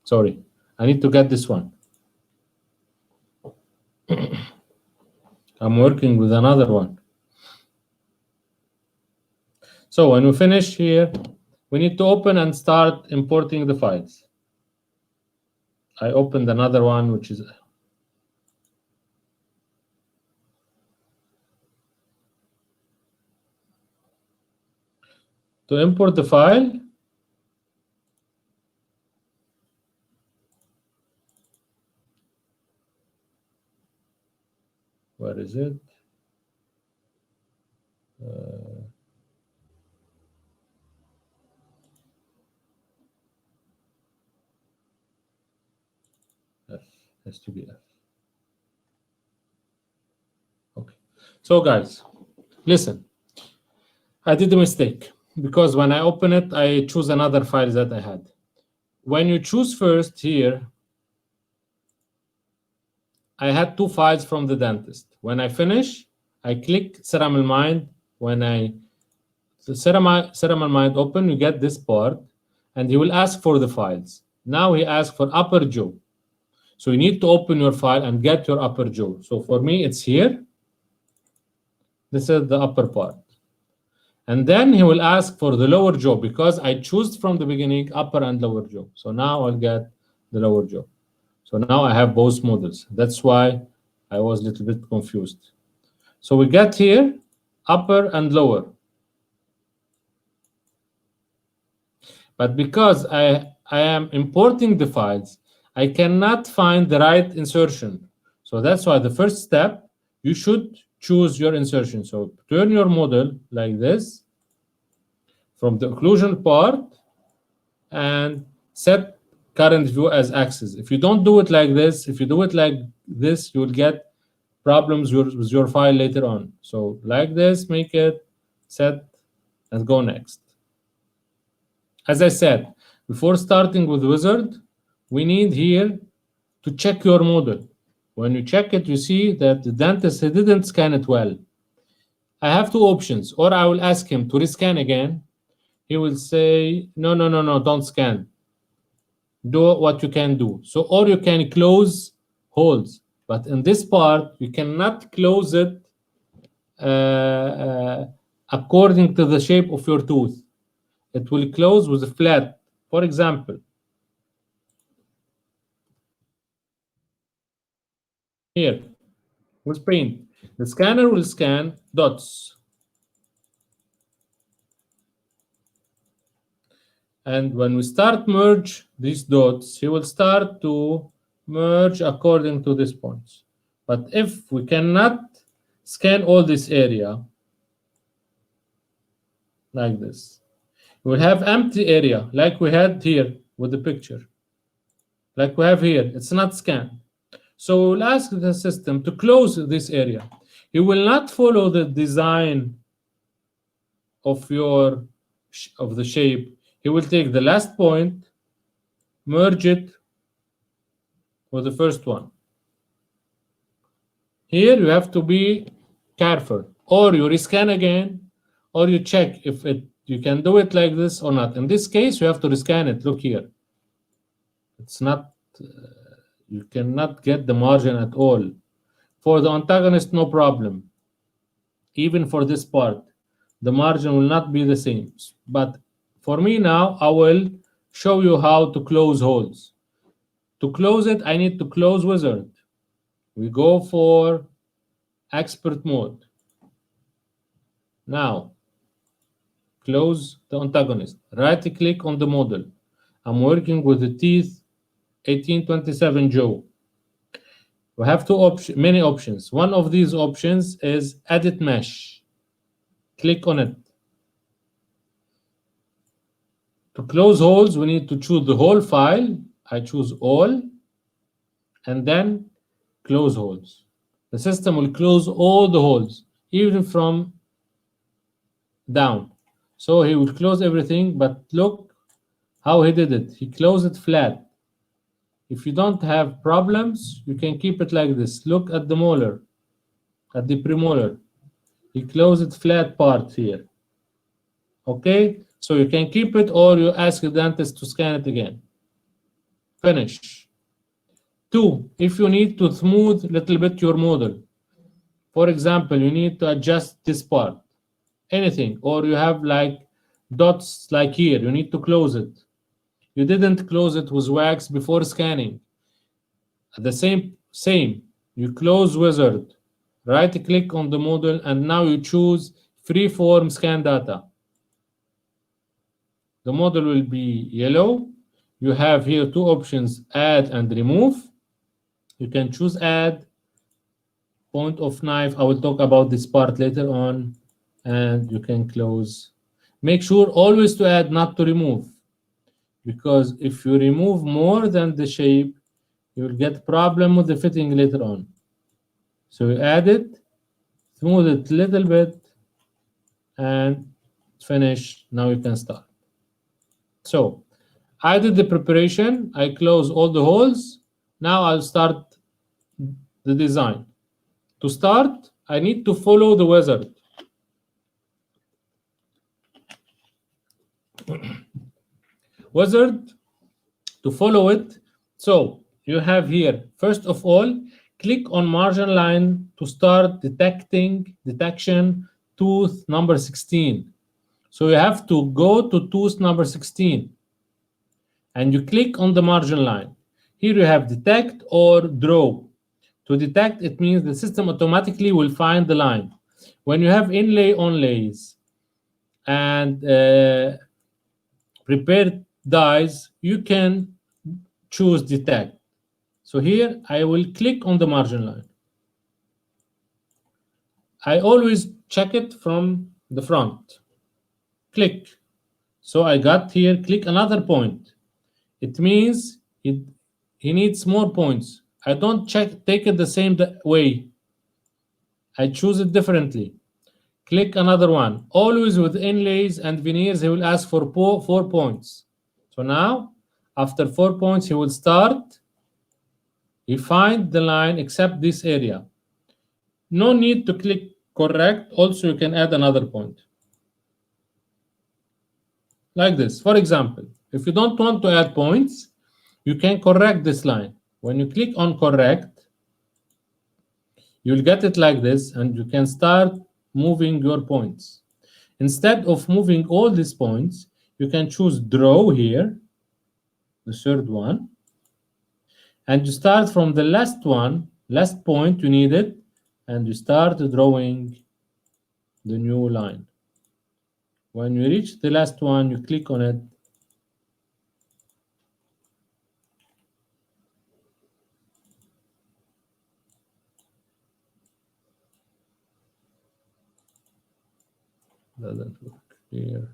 Sorry, I need to get this one. I'm working with another one. So when we finish here, we need to open and start importing the files. I opened another one, which is to import the file. Where is it? F, has to be F. Okay. So guys, listen. I did a mistake because when I open it, I choose another file that I had. When you choose first here, I had two files from the dentist. When I finish, I click Ceramill Mind. When I Ceramill Mind open, you get this part, and he will ask for the files. Now he asks for upper jaw. So you need to open your file and get your upper jaw. So for me, it's here. This is the upper part. And then he will ask for the lower jaw because I choose from the beginning upper and lower jaw. So now I'll get the lower jaw. So now I have both models. That's why I was a little bit confused. So we get here upper and lower. But because I am importing the files, I cannot find the right insertion. So that's why the first step, you should choose your insertion. So turn your model like this from the occlusion part and set current view as axis. If you don't do it like this, if you do it like this, you will get problems with your file later on. So like this, make it, set, and go next. As I said, before starting with Wizard, we need here to check your model. When you check it, you see that the dentist didn't scan it well. I have two options, or I will ask him to rescan again. He will say, no, don't scan. Do what you can do. So, or you can close holes. But in this part, you cannot close it according to the shape of your tooth. It will close with a flat. For example, here, with paint, the scanner will scan dots. And when we start merge these dots, he will start to merge according to these points. But if we cannot scan all this area, like this, we will have empty area, like we had here with the picture. like we have here. It's not scanned. So we'll ask the system to close this area. It will not follow the design of the shape. He will take the last point, merge it with the first one. Here you have to be careful, or you rescan again, or you check if you can do it like this or not. In this case, you have to rescan it. Look here. It's not, you cannot get the margin at all. For the antagonist, no problem. Even for this part, the margin will not be the same. But for me now, I will show you how to close holes. To close it, I need to close wizard. We go for expert mode. Now, close the antagonist. Right click on the model. I'm working with the teeth 1827 Joe. We have many options. One of these options is edit mesh. Click on it. To close holes, we need to choose the whole file. I choose all, and then close holes. The system will close all the holes, even from down. So he will close everything, but look how he did it. He closed it flat. If you don't have problems, you can keep it like this. Look at the molar, at the premolar. He closed it flat part here. Okay, so you can keep it, or you ask the dentist to scan it again. Finish. 2, if you need to smooth a little bit your model, for example, you need to adjust this part, anything, or you have like dots like here, you need to close it. You didn't close it with wax before scanning. The same, you close wizard, right click on the model, and now you choose freeform scan data. The model will be yellow. You have here 2 options, add and remove. You can choose add, point of knife. I will talk about this part later on, and you can close. Make sure always to add, not to remove, because if you remove more than the shape, you will get problem with the fitting later on. So you add it, smooth it a little bit, and finish. Now you can start. So I did the preparation. I close all the holes. Now I'll start the design. To start, I need to follow the wizard. Wizard, to follow it. So you have here, first of all, click on margin line to start detection tooth number 16. So you have to go to tooth number 16 and you click on the margin line. Here you have detect or draw. To detect, it means the system automatically will find the line. When you have inlay onlays and prepared dies, you can choose detect. So here I will click on the margin line. I always check it from the front. Click. So I got here, click another point. It means he needs more points. I don't take it the same way. I choose it differently. Click another one. Always with inlays and veneers, he will ask for 4 points. So now, after 4 points, he will start. He find the line except this area. No need to click correct. Also, you can add another point. Like this. For example, if you don't want to add points, you can correct this line. When you click on correct, you'll get it like this, and you can start moving your points. Instead of moving all these points, you can choose draw here, the third one, and you start from the last point you needed, and you start drawing the new line. When you reach the last one, you click on it. Doesn't work here.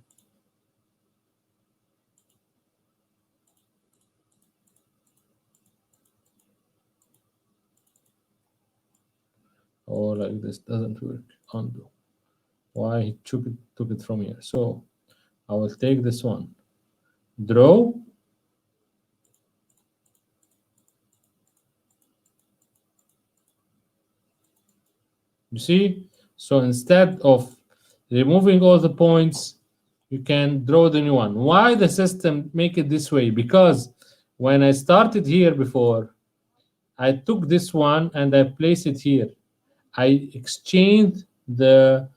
Oh, like this doesn't work. Undo. Why he took it from here? So I will take this one. Draw. You see? So instead of removing all the points, you can draw the new one. Why the system make it this way? Because when I started here before, I took this one and I placed it here. I exchanged the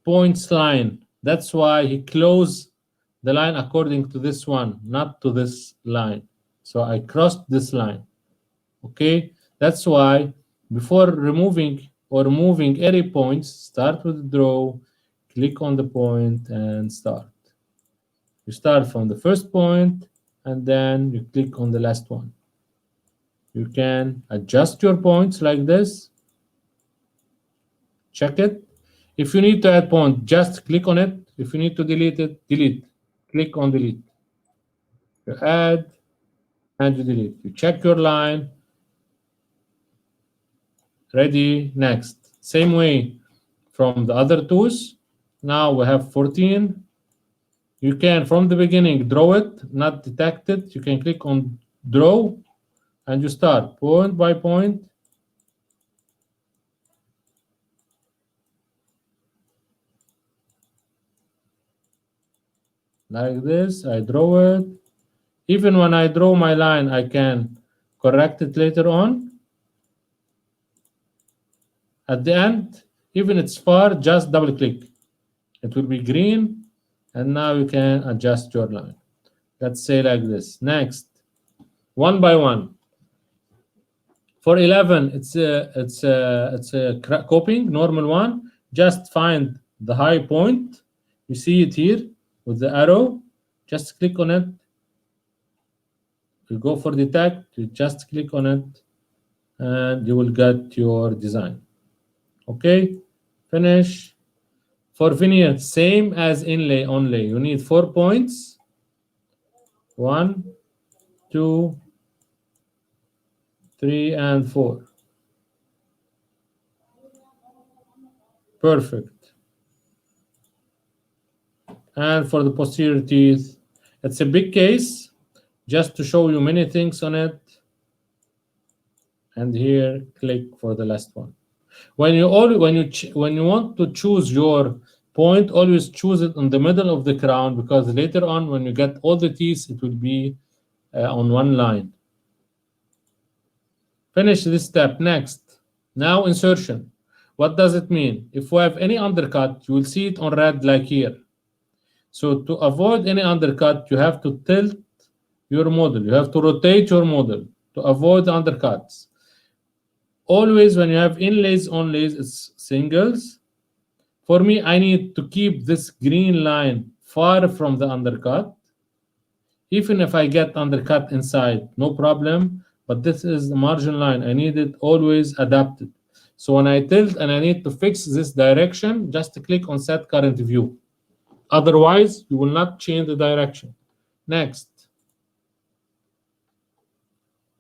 points line. That's why he closed the line according to this one, not to this line. So I crossed this line. Okay, that's why before removing or moving any points, start with draw, click on the point and start. You start from the first point and then you click on the last one. You can adjust your points like this. Check it. If you need to add point, just click on it. If you need to delete it, delete. Click on delete. You add and you delete. You check your line. Ready, next. Same way from the other tools. Now we have 14. You can, from the beginning, draw it, not detect it. You can click on draw and you start point by point. Like this, I draw it. Even when I draw my line, I can correct it later on. At the end, even it's far, just double click. It will be green, and now you can adjust your line. Let's say like this. Next, one by one. For 11, it's a copying, normal one. Just find the high point. You see it here with the arrow. Just click on it. You go for detect. You just click on it, and you will get your design. Okay, finish. For veneer, same as inlay only. You need 4 points. 1, 2, 3, and 4. Perfect. And for the posterior teeth, it's a big case, just to show you many things on it. And here, click for the last one. When you want to choose your point, always choose it in the middle of the crown, because later on, when you get all the teeth, it will be on one line. Finish this step. Next. Now insertion. What does it mean? If we have any undercut, you will see it on red like here. So to avoid any undercut, you have to tilt your model. You have to rotate your model to avoid the undercuts. Always when you have inlays only, it's singles. For me, I need to keep this green line far from the undercut. Even if I get undercut inside, no problem. But this is the margin line. I need it always adapted. So when I tilt and I need to fix this direction, just click on Set Current View. Otherwise, you will not change the direction. Next.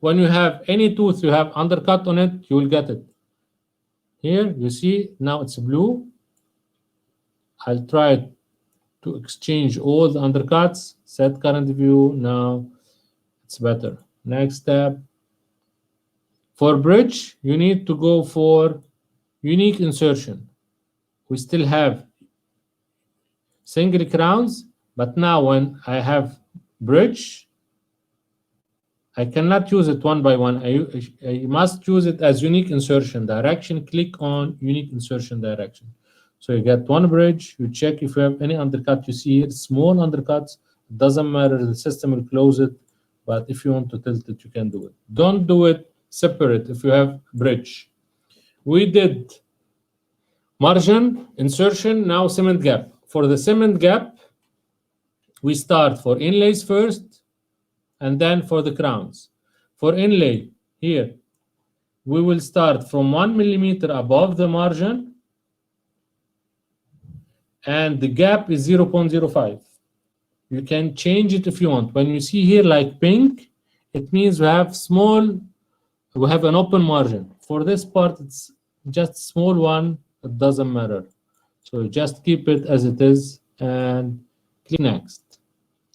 When you have any tooth, you have undercut on it, you will get it. Here, you see, now it's blue. I'll try to exchange all the undercuts. Set Current View. Now it's better. Next step. For bridge, you need to go for unique insertion. We still have single crowns, but now when I have bridge, I cannot use it one by one. I must use it as unique insertion direction. Click on unique insertion direction. So you get one bridge. You check if you have any undercut. You see here, small undercuts. It doesn't matter. The system will close it. But if you want to tilt it, you can do it. Don't do it separate if you have bridge. We did margin, insertion, now cement gap. For the cement gap, we start for inlays first, and then for the crowns. For inlay, here, we will start from 1 millimeter above the margin, and the gap is 0.05. You can change it if you want. When you see here like pink, it means we have an open margin. For this part, it's just small one, it doesn't matter. So just keep it as it is and click next.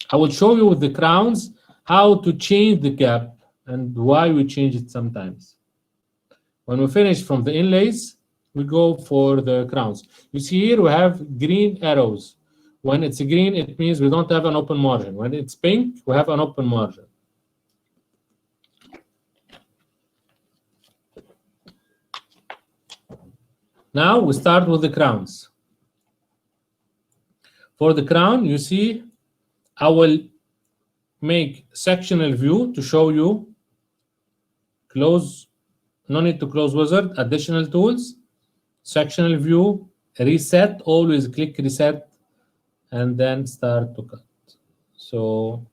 I will show you with the crowns how to change the gap and why we change it sometimes. When we finish from the inlays, we go for the crowns. You see here we have green arrows. When it's green, it means we don't have an open margin. When it's pink, we have an open margin. Now we start with the crowns. For the crown, you see, I will make sectional view to show you. Close, no need to close wizard, additional tools, sectional view, reset, always click reset, and then start to cut. So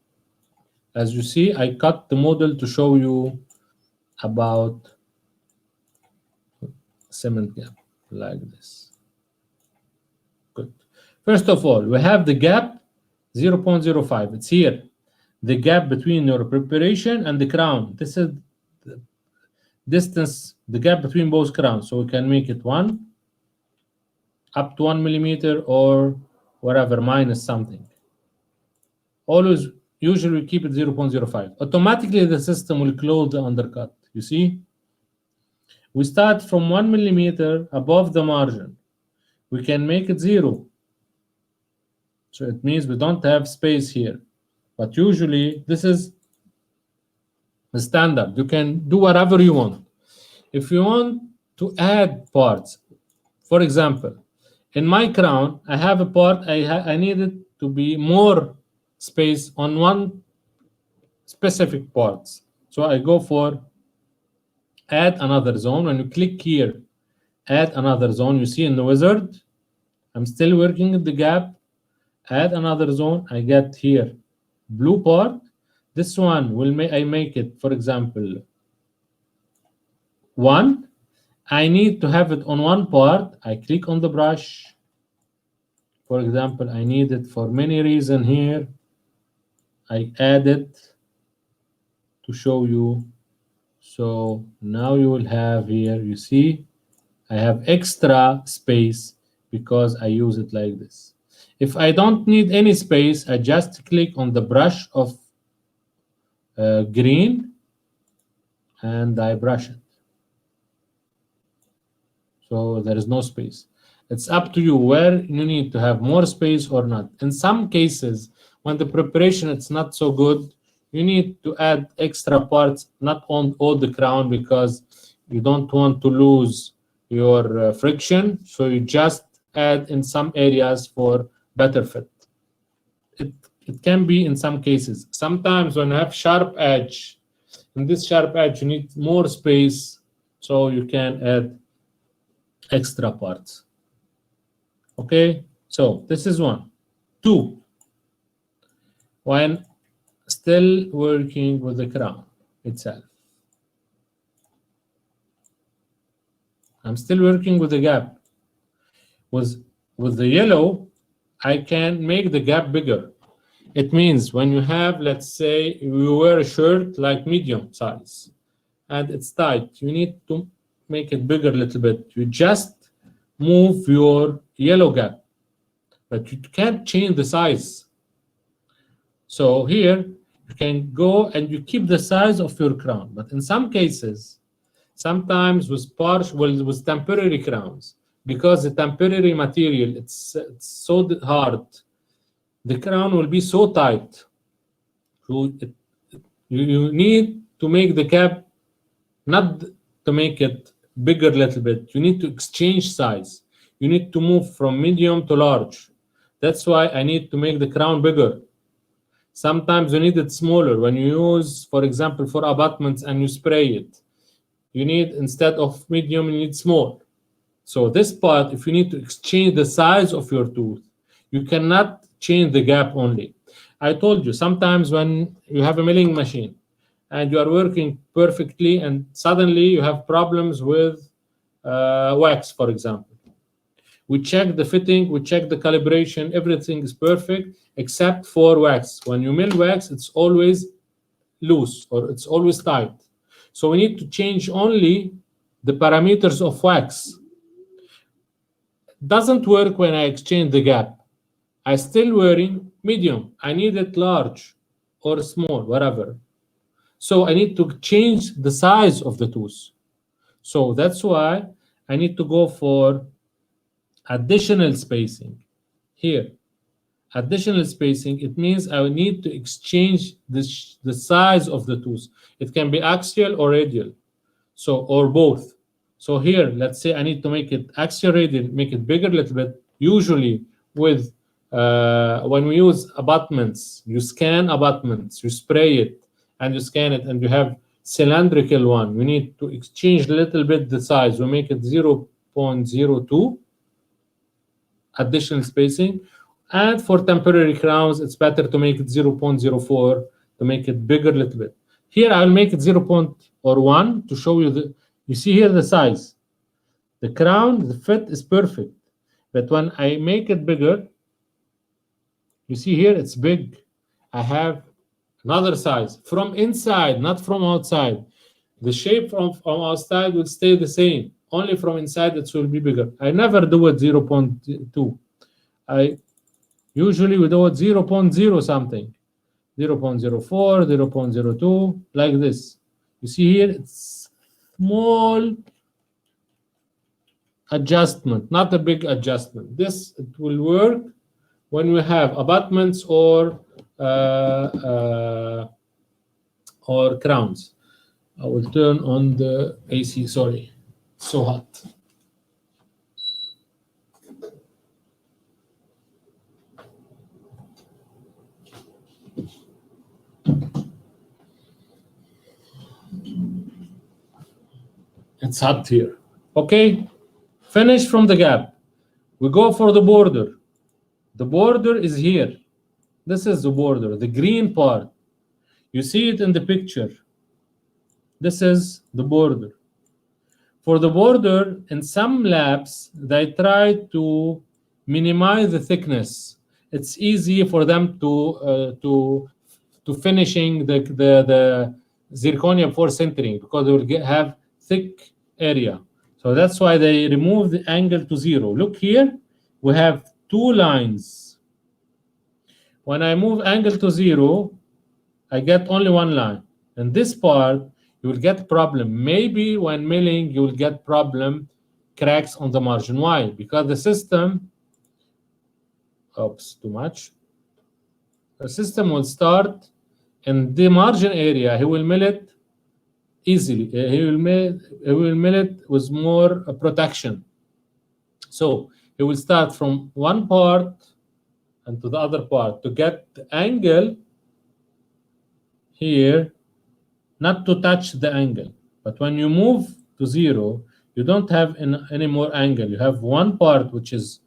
as you see, I cut the model to show you about cement gap like this. Good. First of all, we have the gap 0.05. It's here. The gap between your preparation and the crown. This is the distance, the gap between both crowns. So we can make it 1 up to 1 millimeter or whatever, minus something. Always, usually we keep it 0.05. Automatically, the system will close the undercut. You see? We start from 1 millimeter above the margin. We can make it 0. So it means we don't have space here. But usually, this is the standard. You can do whatever you want. If you want to add parts, for example, in my crown, I have a part, I need it to be more space on one specific parts. So I go for add another zone. When you click here, add another zone, you see in the wizard, I'm still working at the gap, add another zone, I get here, blue part. This one will make it, for example, 1. I need to have it on one part. I click on the brush. For example, I need it for many reasons here. I add it to show you. So now you will have here, you see, I have extra space because I use it like this. If I don't need any space, I just click on the brush of green and I brush it. So there is no space. It's up to you where you need to have more space or not. In some cases, when the preparation is not so good, you need to add extra parts, not on all the crown, because you don't want to lose your friction. So you just add in some areas for better fit. It can be in some cases. Sometimes when you have sharp edge, in this sharp edge, you need more space, so you can add extra parts. Okay, so this is 1. 2, when still working with the crown itself, I'm still working with the gap. With the yellow, I can make the gap bigger. It means when you have, let's say, you wear a shirt like medium size and it's tight, you need to make it bigger a little bit. You just move your yellow gap, but you can't change the size. So here you can go and you keep the size of your crown. But in some cases, sometimes with with temporary crowns, because the temporary material, it's so hard, the crown will be so tight. So you need to make the cap, not to make it bigger a little bit. You need to exchange size. You need to move from medium to large. That's why I need to make the crown bigger. Sometimes you need it smaller. When you use, for example, for abutments and you spray it, you need, instead of medium, you need small. So this part, if you need to exchange the size of your tooth, you cannot change the gap only. I told you, sometimes when you have a milling machine and you are working perfectly and suddenly you have problems with wax, for example. We check the fitting, we check the calibration, everything is perfect except for wax. When you mill wax, it's always loose or it's always tight. So we need to change only the parameters of wax. Doesn't work when I exchange the gap. I still wearing medium. I need it large or small, whatever. So I need to change the size of the tooth. So that's why I need to go for additional spacing. Here, additional spacing, it means I will need to exchange the size of the tooth. It can be axial or radial, so, or both. So here, let's say I need to make it axial radial, make it bigger a little bit. Usually with when we use abutments, you scan abutments, you spray it, and you scan it, and you have cylindrical one. We need to exchange a little bit the size. We make it 0.02 additional spacing. And for temporary crowns, it's better to make it 0.04 to make it bigger a little bit. Here, I'll make it 0.1 to show you the, you see here the size. The crown, the fit is perfect. But when I make it bigger, you see here, it's big. I have another size from inside, not from outside. The shape from outside will stay the same. Only from inside, it will be bigger. I never do it 0.2. I usually we do it 0.0 something, 0.04, 0.02, like this. You see here, it's small adjustment, not a big adjustment. This, it will work when we have abutments or crowns. I will turn on the AC, sorry, it's so hot. It's hot here. Okay, finish from the gap. We go for the border. The border is here. This is the border, the green part. You see it in the picture. This is the border. For the border, in some labs, they try to minimize the thickness. It's easy for them to finishing the zirconia before sintering because they will have thick area. So that's why they remove the angle to 0. Look here, we have 2 lines. When I move angle to 0, I get only 1 line. In this part, you will get problem. Maybe when milling, you will get problem, cracks on the margin. Why? Because the system, oops, too much. The system will start in the margin area. He will mill it easily. He will mill it with more protection. So he will start from one part and to the other part to get the angle here, not to touch the angle. But when you move to 0, you don't have any more angle. You have one part which is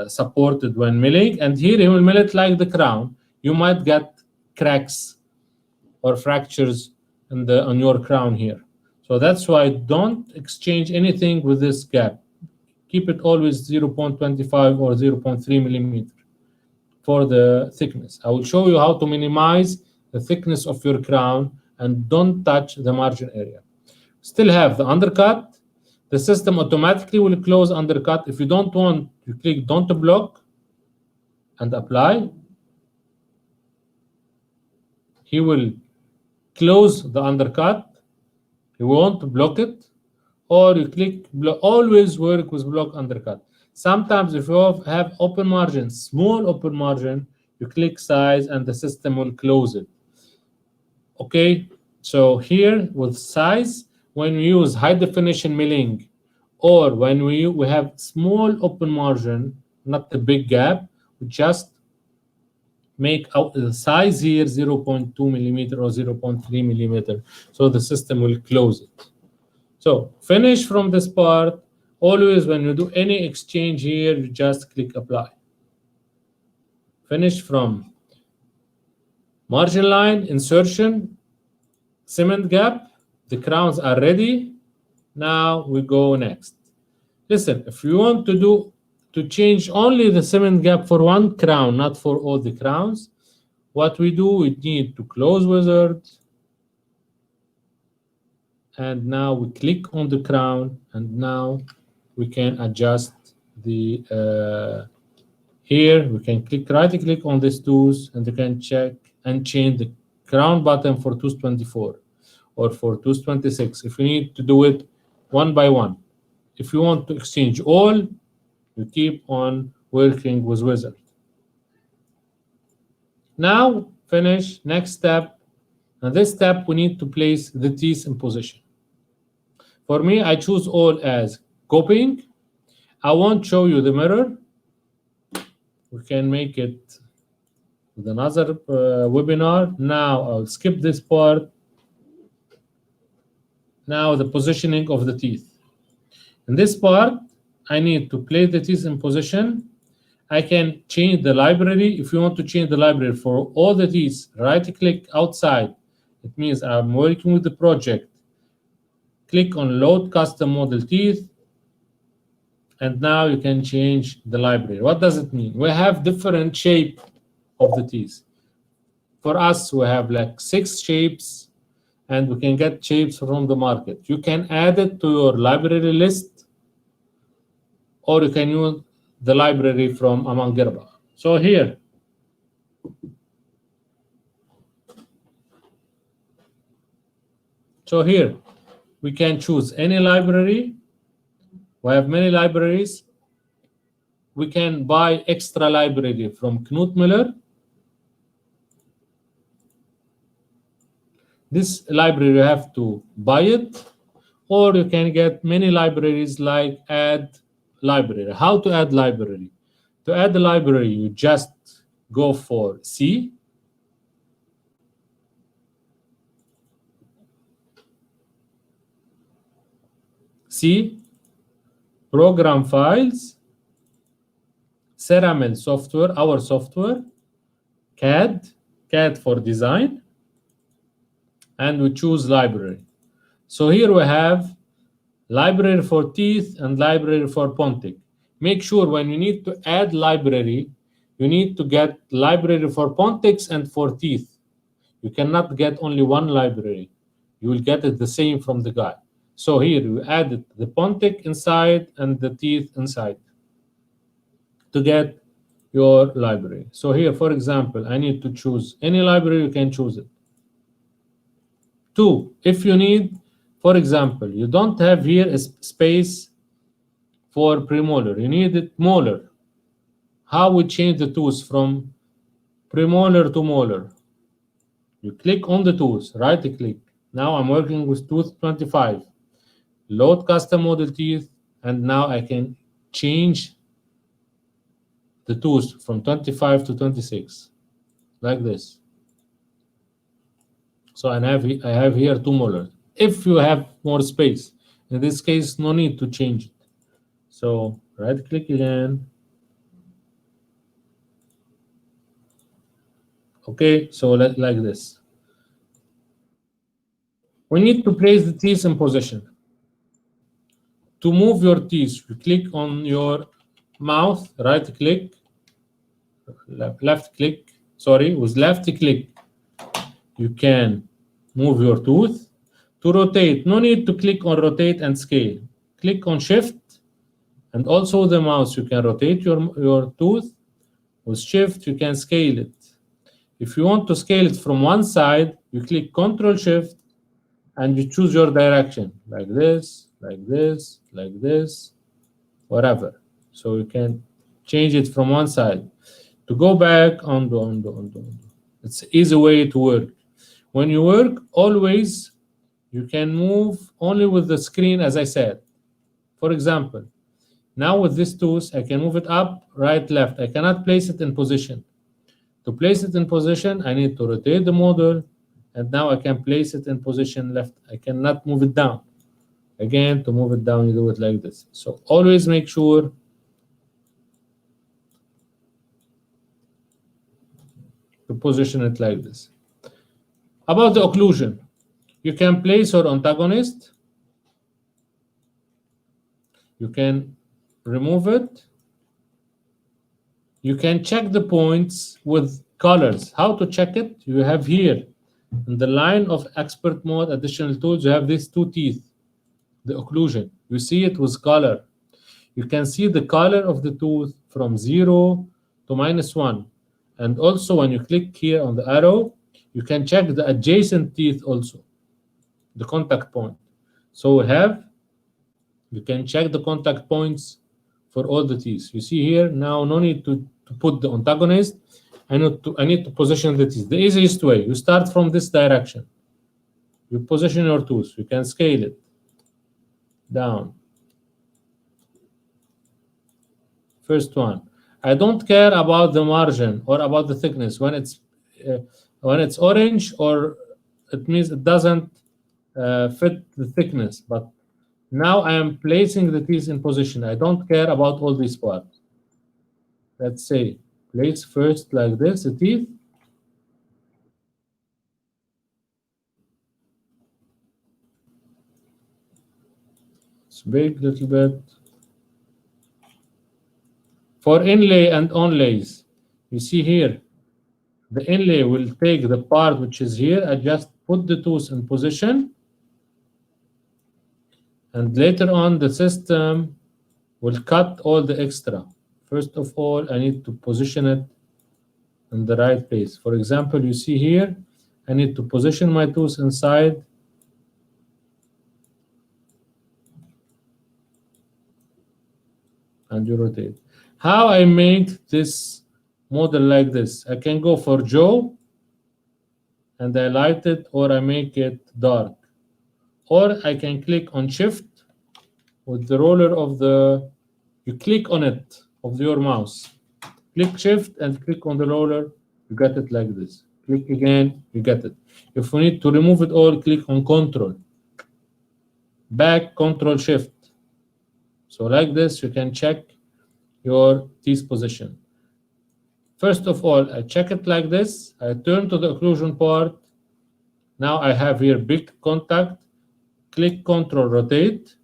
supported when milling, and here he will mill it like the crown. You might get cracks or fractures on your crown here. So that's why don't exchange anything with this gap. Keep it always 0.25 or 0.3 millimeter for the thickness. I will show you how to minimize the thickness of your crown and don't touch the margin area. Still have the undercut. The system automatically will close undercut. If you don't want, you click don't block and apply. He will close the undercut. You won't block it, or you click block. Always work with block undercut. Sometimes if you have open margin, small open margin, you click size and the system will close it. Okay, so here with size, when we use high definition milling, or when we have small open margin, not the big gap, we just make out the size here 0.2 millimeter or 0.3 millimeter, so the system will close it. So finish from this part. Always when you do any exchange here, you just click apply. Finish from margin line, insertion, cement gap. The crowns are ready. Now we go next. Listen, if you want to change only the cement gap for one crown, not for all the crowns, what we do, we need to close wizard and now we click on the crown, and now we can adjust the here we can right click on these tools, and you can check and change the crown button for tools 24 or for tools 26 if you need to do it one by one. If you want to exchange all, you keep on working with wizard. Now finish. Next step, and this step we need to place the teeth in position. For me, I choose all as copying. I won't show you the mirror. We can make it with another webinar. Now I'll skip this part. Now the positioning of the teeth. In this part, I need to place the teeth in position. I can change the library. If you want to change the library for all the teeth, right-click outside. It means I'm working with the project. Click on Load Custom Model Teeth, and now you can change the library. What does it mean? We have different shape of the teeth. For us, we have like 6 shapes, and we can get shapes from the market. You can add it to your library list, or you can use the library from Aman Gerbach. So here, we can choose any library. We have many libraries. We can buy extra library from Knut Miller. This library you have to buy it, or you can get many libraries like add library. How to add library? To add the library, you just go for C. C, program files, Ceramill software, our software, CAD for design, and we choose library. So here we have library for teeth and library for Pontic. Make sure when you need to add library, you need to get library for Pontics and for teeth. You cannot get only one library. You will get it the same from the guy. So here you added the Pontic inside and the teeth inside to get your library. So here, for example, I need to choose any library, you can choose it. 2, if you need, for example, you don't have here a space for premolar, you need it molar. How we change the tools from premolar to molar? You click on the tools, right click. Now I'm working with tooth 25. Load custom model teeth, and now I can change the tools from 25 to 26, like this. So I have here 2 molars. If you have more space, in this case, no need to change it. So right click again. Okay, so like this. We need to place the teeth in position. To move your teeth, you click on your mouth, right click, left click, sorry, with left click, you can move your tooth. To rotate, no need to click on rotate and scale. Click on shift, and also the mouse, you can rotate your tooth. With shift, you can scale it. If you want to scale it from one side, you click Control Shift, and you choose your direction, like this, like this, like this, whatever. So you can change it from one side. To go back, undo. It's an easy way to work. When you work, always you can move only with the screen, as I said. For example, now with this tools, I can move it up, right, left. I cannot place it in position. To place it in position, I need to rotate the model, and now I can place it in position left. I cannot move it down. Again, to move it down, you do it like this. So always make sure to position it like this. About the occlusion, you can place your antagonist. You can remove it. You can check the points with colors. How to check it? You have here In the line of expert mode, additional tools, you have these two teeth, the occlusion. You see it with color. You can see the color of the tooth from 0 to -1. And also when you click here on the arrow, you can check the adjacent teeth also, the contact point. So you can check the contact points for all the teeth. You see here, now no need to put the antagonist. I need to position the teeth. The easiest way, you start from this direction. You position your tooth. You can scale it down. First one. I don't care about the margin or about the thickness. When it's orange, or it means it doesn't fit the thickness. But now I am placing the teeth in position. I don't care about all these parts. Let's say place first like this, the teeth. It's big, little bit. For inlay and onlays, you see here, the inlay will take the part which is here. I just put the tooth in position, and later on the system will cut all the extra. First of all, I need to position it in the right place. For example, you see here, I need to position my tooth inside, and you rotate. How I make this model like this? I can go for jaw, and I light it, or I make it dark. Or I can click on shift with the roller of you click on it of your mouse. Click shift and click on the roller, you get it like this. Click again, you get it. If we need to remove it all, click on control. Back, control shift. So like this, you can check your teeth position. First of all, I check it like this. I turn to the occlusion part. Now I have here big contact. Click control rotate.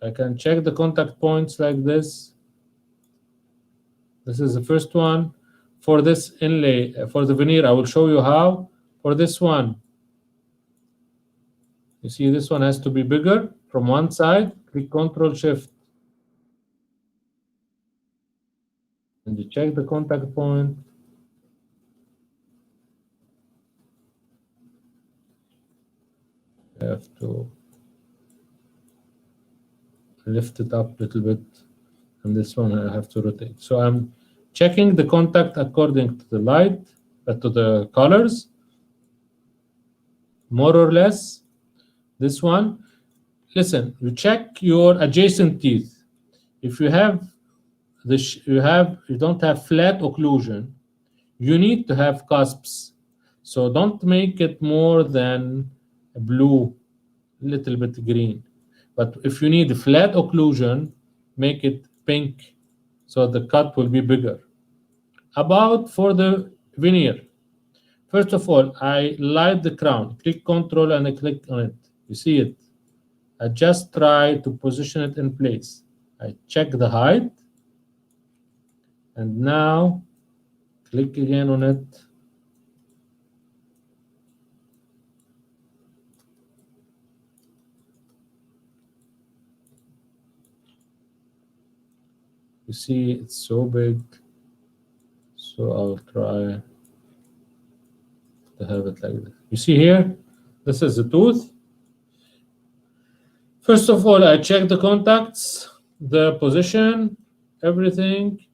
I can check the contact points like this. This is the first one. For this inlay, for the veneer, I will show you how. For this one, you see this one has to be bigger from one side. Click control shift. And you check the contact point. You have to lift it up a little bit. And this one I have to rotate. So I'm checking the contact according to the light, to the colors, more or less. This one, listen, you check your adjacent teeth. If you have you don't have flat occlusion, you need to have cusps. So don't make it more than blue, little bit green. But if you need flat occlusion, make it pink, so the cut will be bigger. About for the veneer, first of all, I light the crown. Click control and I click on it. You see it. I just try to position it in place. I check the height, and now click again on it. You see it's so big, so I'll try to have it like this. You see here, this is the tooth. First of all, I check the contacts, the position, everything.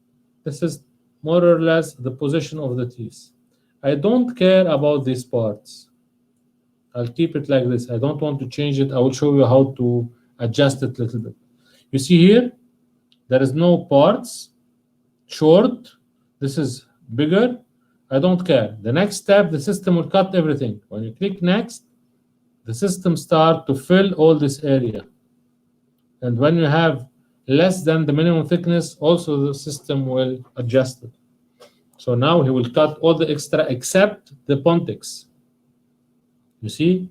This is more or less the position of the teeth. I don't care about these parts. I'll keep it like this. I don't want to change it. I will show you how to adjust it a little bit. You see here, there is no parts. Short, this is bigger. I don't care. The next step, the system will cut everything. When you click next, the system start to fill all this area. And when you have less than the minimum thickness, also the system will adjust it. So now he will cut all the extra except the pontics. You see?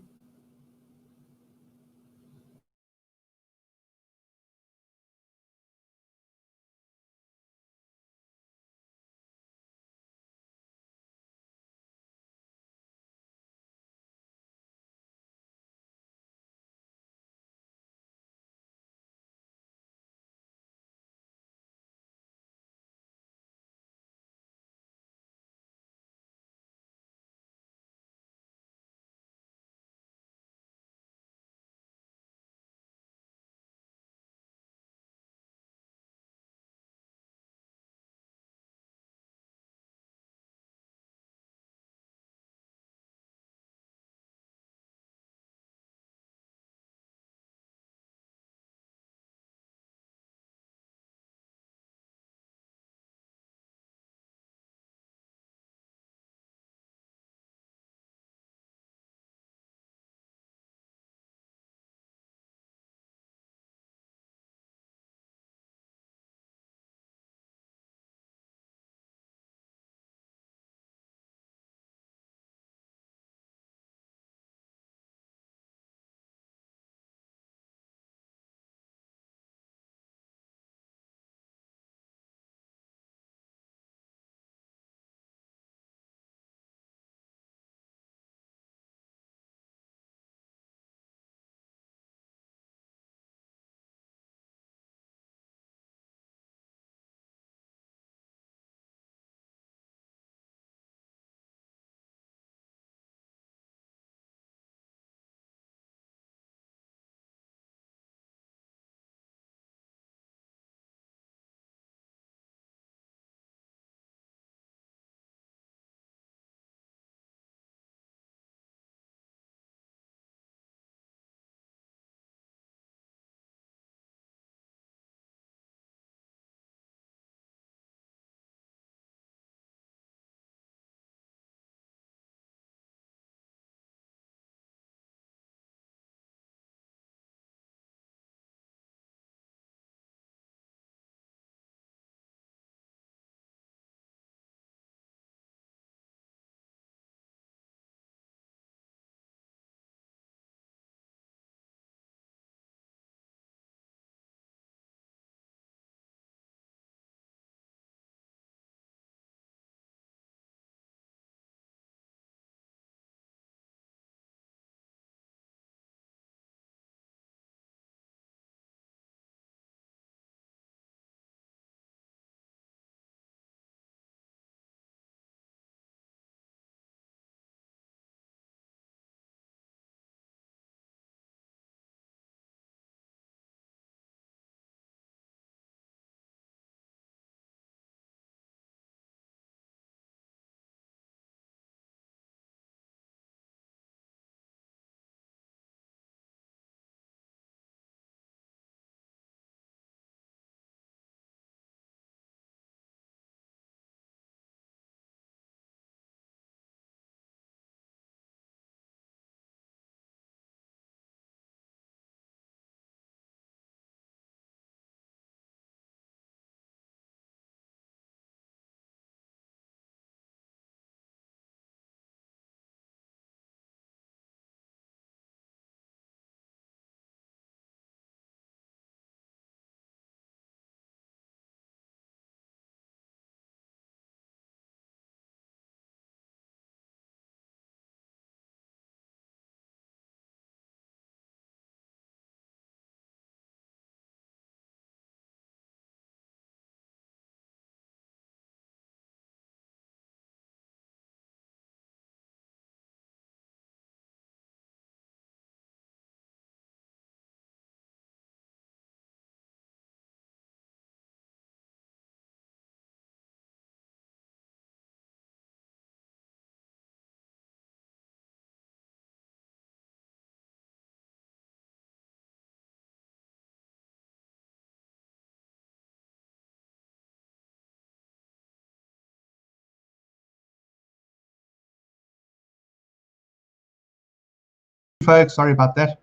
folks, sorry about that.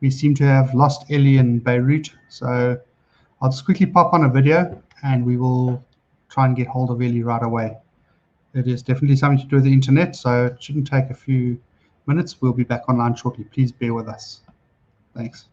We seem to have lost Elie in Beirut, so I'll just quickly pop on a video and we will try and get hold of Elie right away. It is definitely something to do with the internet, so it shouldn't take a few minutes. We'll be back online shortly. Please bear with us. Thanks.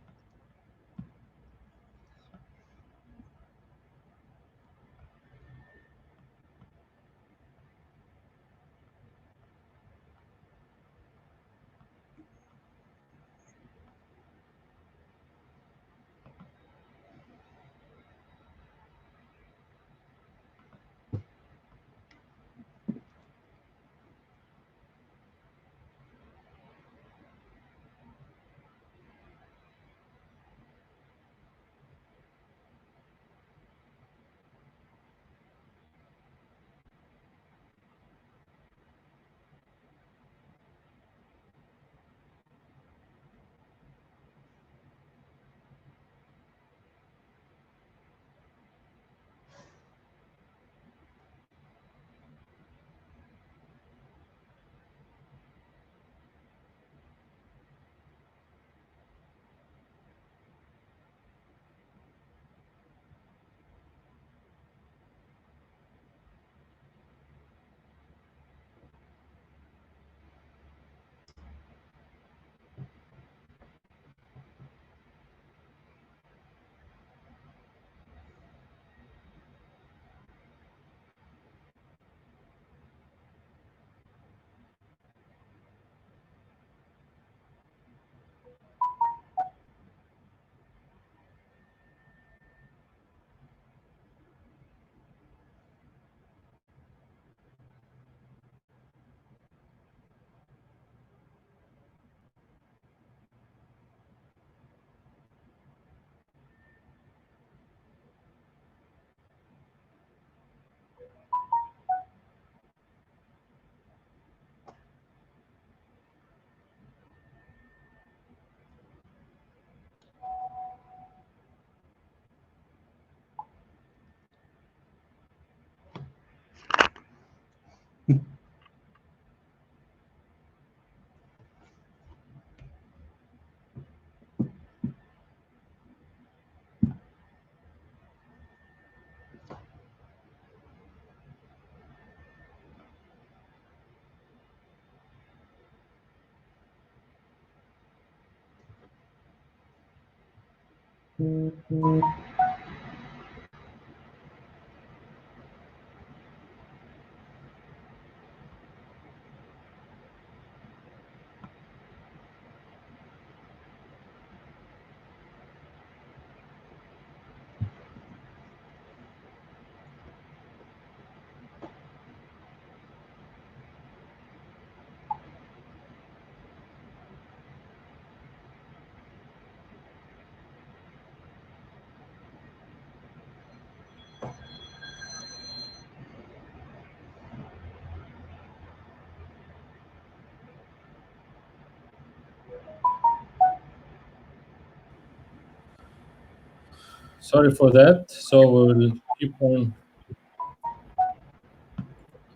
Sorry for that. So we'll keep on.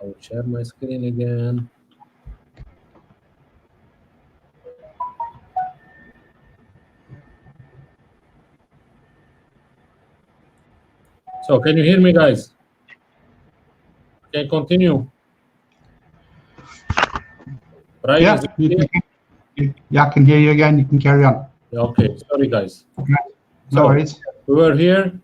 I will share my screen again. So can you hear me, guys? Can continue. Brian, Yeah, is it clear? yeah, I can hear you again. You can carry on. Okay, sorry, guys. No So worries. we were here.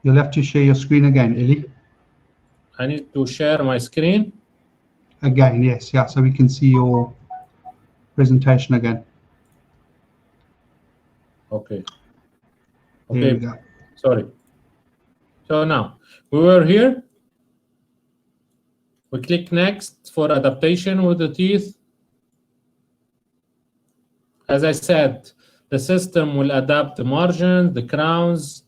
You'll have to share your screen again, Elie. I need to share my screen. Again, yes, yeah, so we can see your presentation again. Okay. There we Okay. go. Sorry. So now we were here. We click next for adaptation with the teeth. As I said, the system will adapt the margin, the crowns,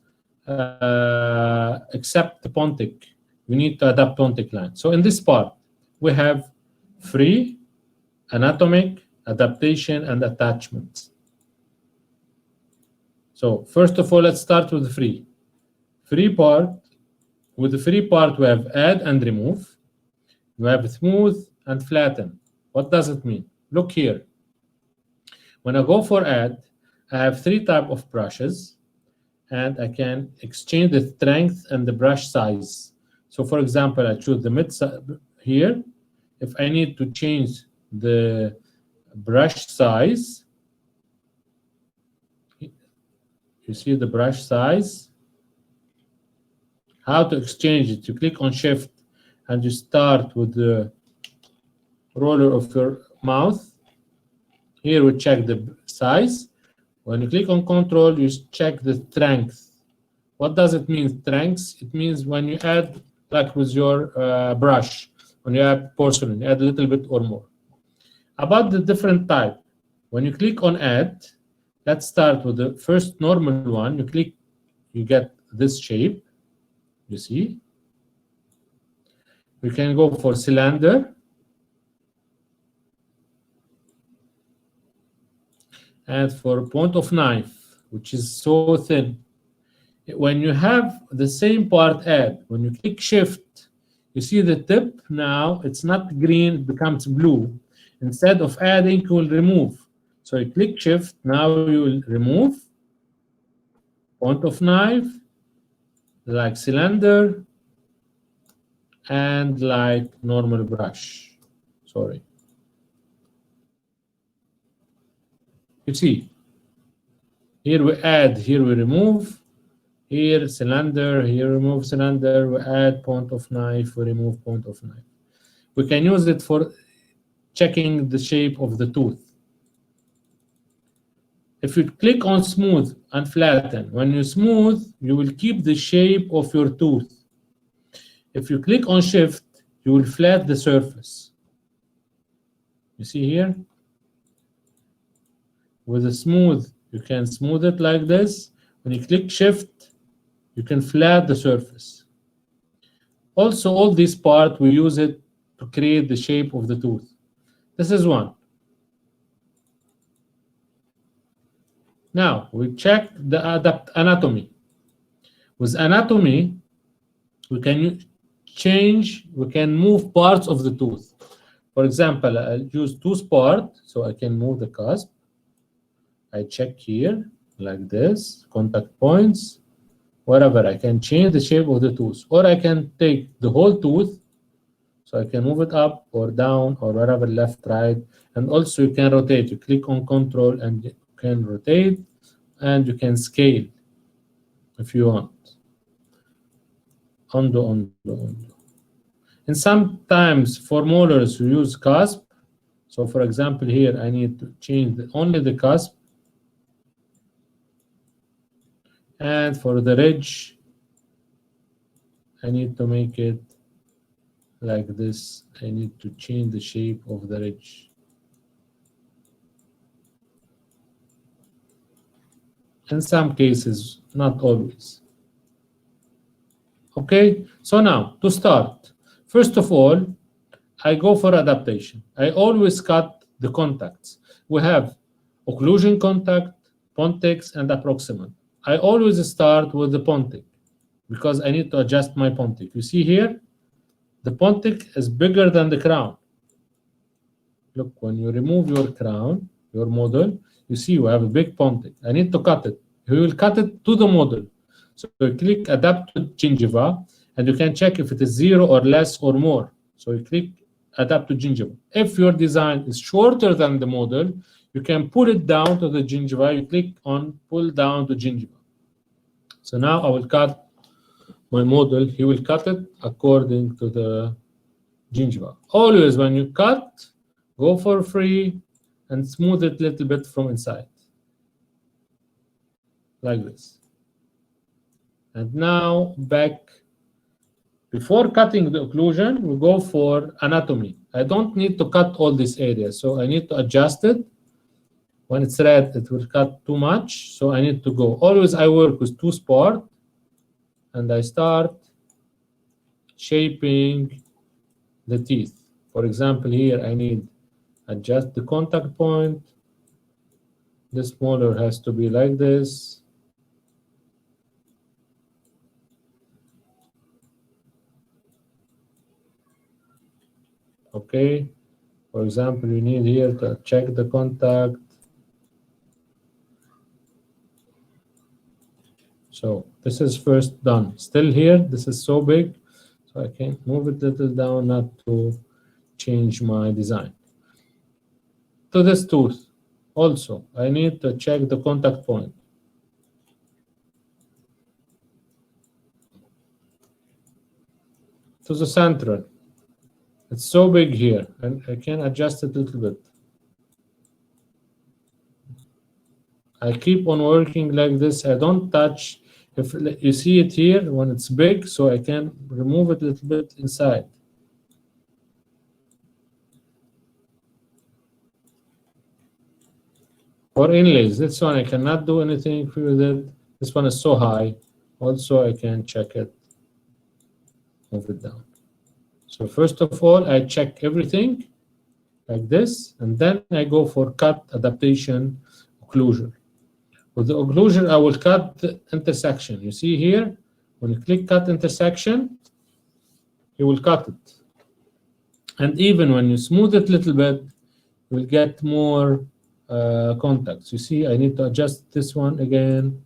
except the pontic. We need to adapt pontic line. So in this part, we have free, anatomic, adaptation, and attachments. So first of all, let's start with the free. Free part. With the free part, we have add and remove. We have smooth and flatten. What does it mean? Look here. When I go for add, I have 3 types of brushes, and I can exchange the strength and the brush size. So for example, I choose the mid here. If I need to change the brush size, you see the brush size. How to exchange it? You click on Shift and you start with the roller of your mouse. Here we check the size. When you click on Control, you check the strength. What does it mean, strength? It means when you add, like with your brush, when you add porcelain, you add a little bit or more. About the different type, when you click on Add, let's start with the first normal one. You click, you get this shape. You see? We can go for cylinder. And for point of knife, which is so thin. When you have the same part add, when you click Shift, you see the tip now, it's not green, it becomes blue. Instead of adding, you will remove. So you click Shift, now you will remove point of knife, like cylinder, and like normal brush. Sorry. You see, here we add, here we remove, here cylinder, here remove cylinder, we add point of knife, we remove point of knife. We can use it for checking the shape of the tooth. If you click on smooth and flatten, when you smooth, you will keep the shape of your tooth. If you click on Shift, you will flat the surface. You see here? With a smooth, you can smooth it like this. When you click Shift, you can flat the surface. Also, all this part, we use it to create the shape of the tooth. This is one. Now, we check the anatomy. With anatomy, we can change, we can move parts of the tooth. For example, I'll use tooth part, so I can move the cusp. I check here, like this, contact points, whatever. I can change the shape of the tooth, or I can take the whole tooth, so I can move it up or down or whatever, left, right. And also you can rotate. You click on Control and you can rotate, and you can scale if you want. Undo, undo, undo. And sometimes for molars, we use cusp. So for example, here I need to change only the cusp. And for the ridge, I need to make it like this. I need to change the shape of the ridge. In some cases, not always. Okay, so now to start, first of all, I go for adaptation. I always cut the contacts. We have occlusion contact, pontics, and approximant. I always start with the pontic because I need to adjust my pontic. You see here, the pontic is bigger than the crown. Look, when you remove your crown, your model, you see you have a big pontic. I need to cut it. We will cut it to the model. So you click Adapt to Gingiva, and you can check if it is 0 or less or more. So you click Adapt to Gingiva. If your design is shorter than the model, you can pull it down to the gingiva. You click on Pull Down to Gingiva. So now I will cut my model. He will cut it according to the gingiva. Always when you cut, go for free and smooth it a little bit from inside. Like this. And now back. Before cutting the occlusion, we go for anatomy. I don't need to cut all this area, so I need to adjust it. When it's red, it will cut too much, so I need to go. Always I work with tooth part, and I start shaping the teeth. For example, here I need adjust the contact point. The smaller has to be like this. Okay, for example, you need here to check the contact. So this is first done. Still here, this is so big, so I can move it a little down not to change my design. To this tooth, also, I need to check the contact point. To the central, it's so big here, and I can adjust it a little bit. I keep on working like this. I don't touch. If you see it here when it's big, so I can remove it a little bit inside. For inlays, this one I cannot do anything with it. This one is so high. Also, I can check it, move it down. So first of all, I check everything like this, and then I go for cut, adaptation, occlusion. With the occlusion, I will cut the intersection. You see here, when you click cut intersection, you will cut it. And even when you smooth it a little bit, you will get more contacts. You see, I need to adjust this one again.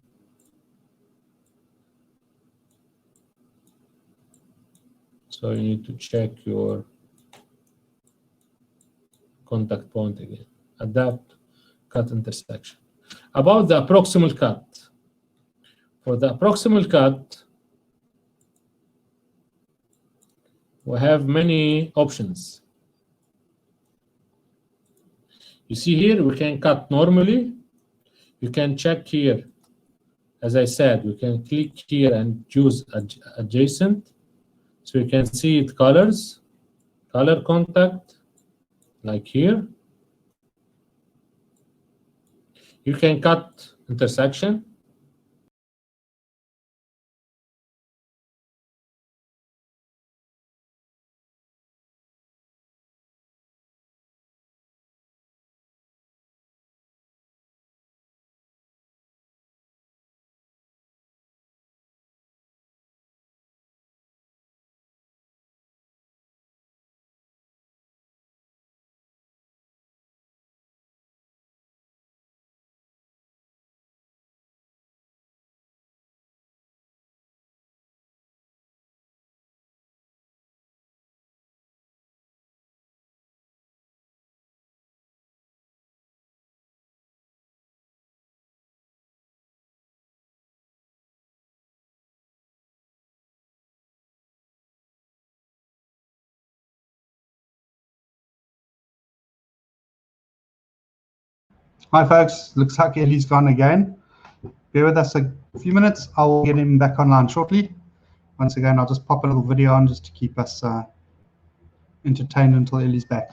So you need to check your contact point again. Adapt, cut intersection. About the proximal cut. For the proximal cut, we have many options. You see here, we can cut normally. You can check here. As I said, we can click here and choose adjacent. So you can see it colors, color contact, like here. You can cut intersection. Hi folks, looks like Elie's gone again. Bear with us a few minutes. I will get him back online shortly. Once again, I'll just pop a little video on just to keep us entertained until Elie's back.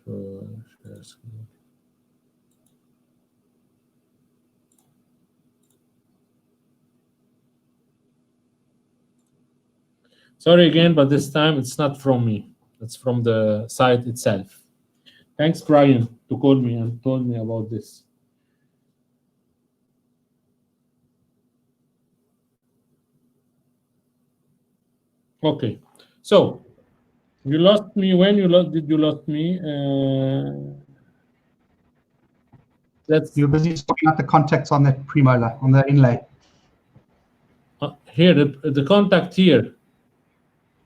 share screen. Sorry again, but this time it's not from me. It's from the site itself. Thanks, Brian, to call me and told me about this. Okay, so you lost me. When did you lost me? You're busy sorting out the contacts on that premolar, on the inlay. Here, the contact here.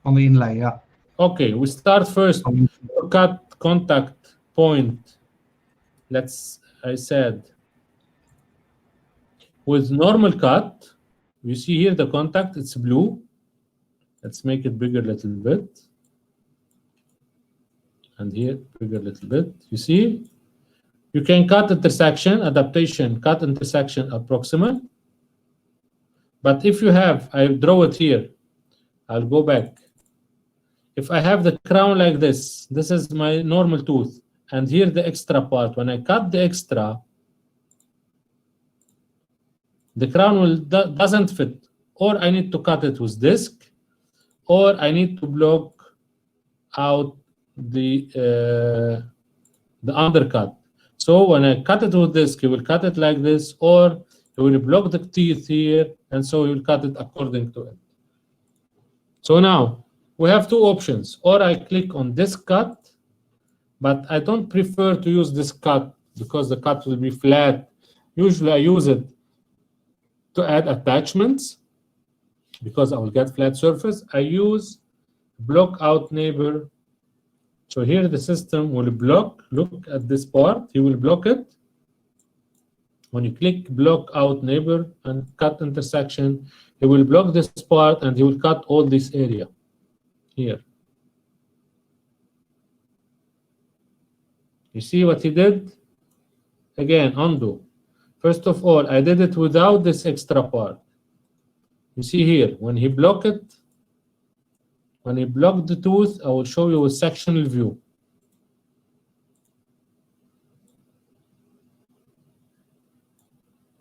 On the inlay, yeah. Okay, we start first to cut contact point. I said, with normal cut, you see here the contact, it's blue. Let's make it bigger a little bit. And here, bigger a little bit. You see? You can cut intersection, adaptation, cut intersection approximate. But if you have, I draw it here. I'll go back. If I have the crown like this is my normal tooth. And here the extra part. When I cut the extra, the crown doesn't fit. Or I need to cut it with disc, or I need to block out the undercut. So when I cut it with disc, you will cut it like this, or you will block the teeth here, and so you will cut it according to it. So now we have two options. Or I click on this cut, but I don't prefer to use this cut because the cut will be flat. Usually I use it to add attachments because I will get flat surface. I use block out neighbor. So here the system will block. Look at this part. He will block it. When you click block out neighbor and cut intersection, he will block this part and he will cut all this area here. You see what he did? Again, undo. First of all, I did it without this extra part. You see here, when he blocked it, when he blocked the tooth, I will show you a sectional view.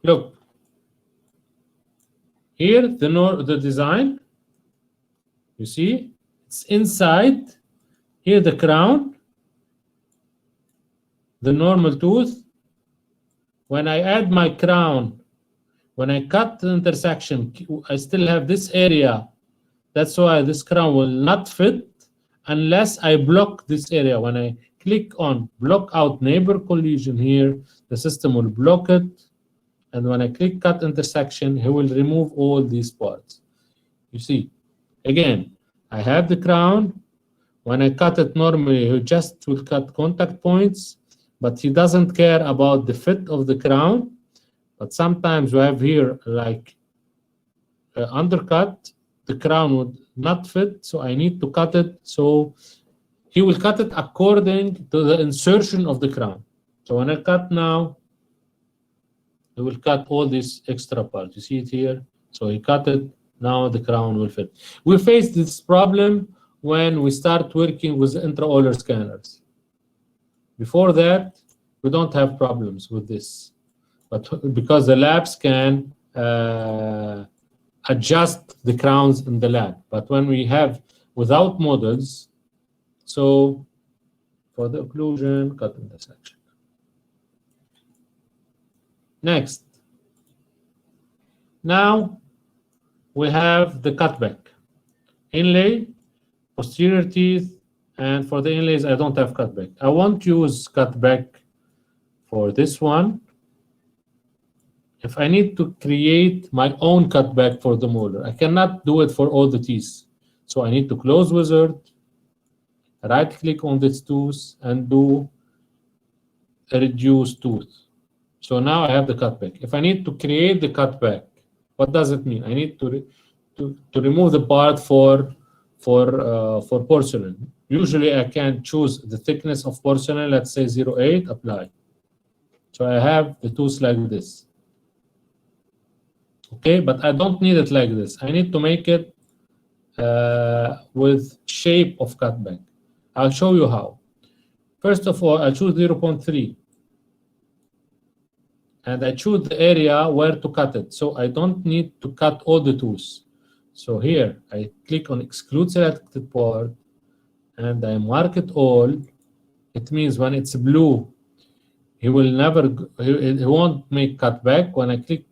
Look. Here, the design, you see, it's inside. Here, the crown, the normal tooth. When I add my crown, when I cut the intersection, I still have this area. That's why this crown will not fit unless I block this area. When I click on block out neighbor collision here, the system will block it. And when I click cut intersection, he will remove all these parts. You see, again, I have the crown. When I cut it normally, he just will cut contact points, but he doesn't care about the fit of the crown. But sometimes we have here like undercut, the crown would not fit, so I need to cut it. So he will cut it according to the insertion of the crown. So when I cut now, he will cut all this extra part. You see it here? So he cut it. Now the crown will fit. We face this problem when we start working with intraocular scanners. Before that, we don't have problems with this. But because the labs can adjust the crowns in the lab. But when we have without models, so for the occlusion, cut intersection. Next. Now we have the cutback. Inlay, posterior teeth, and for the inlays, I don't have cutback. I won't use cutback for this one. If I need to create my own cutback for the molar, I cannot do it for all the teeth. So I need to close wizard, right click on this tooth, and do a reduce tooth. So now I have the cutback. If I need to create the cutback, what does it mean? I need to remove the part for porcelain. Usually I can choose the thickness of porcelain, let's say 0.8, apply. So I have the tooth like this. Okay, but I don't need it like this. I need to make it with shape of cutback. I'll show you how. First of all, I choose 0.3. And I choose the area where to cut it. So I don't need to cut all the tools. So here, I click on Exclude Selected Part, and I mark it all. It means when it's blue, he will never, he won't make cut back. When I click,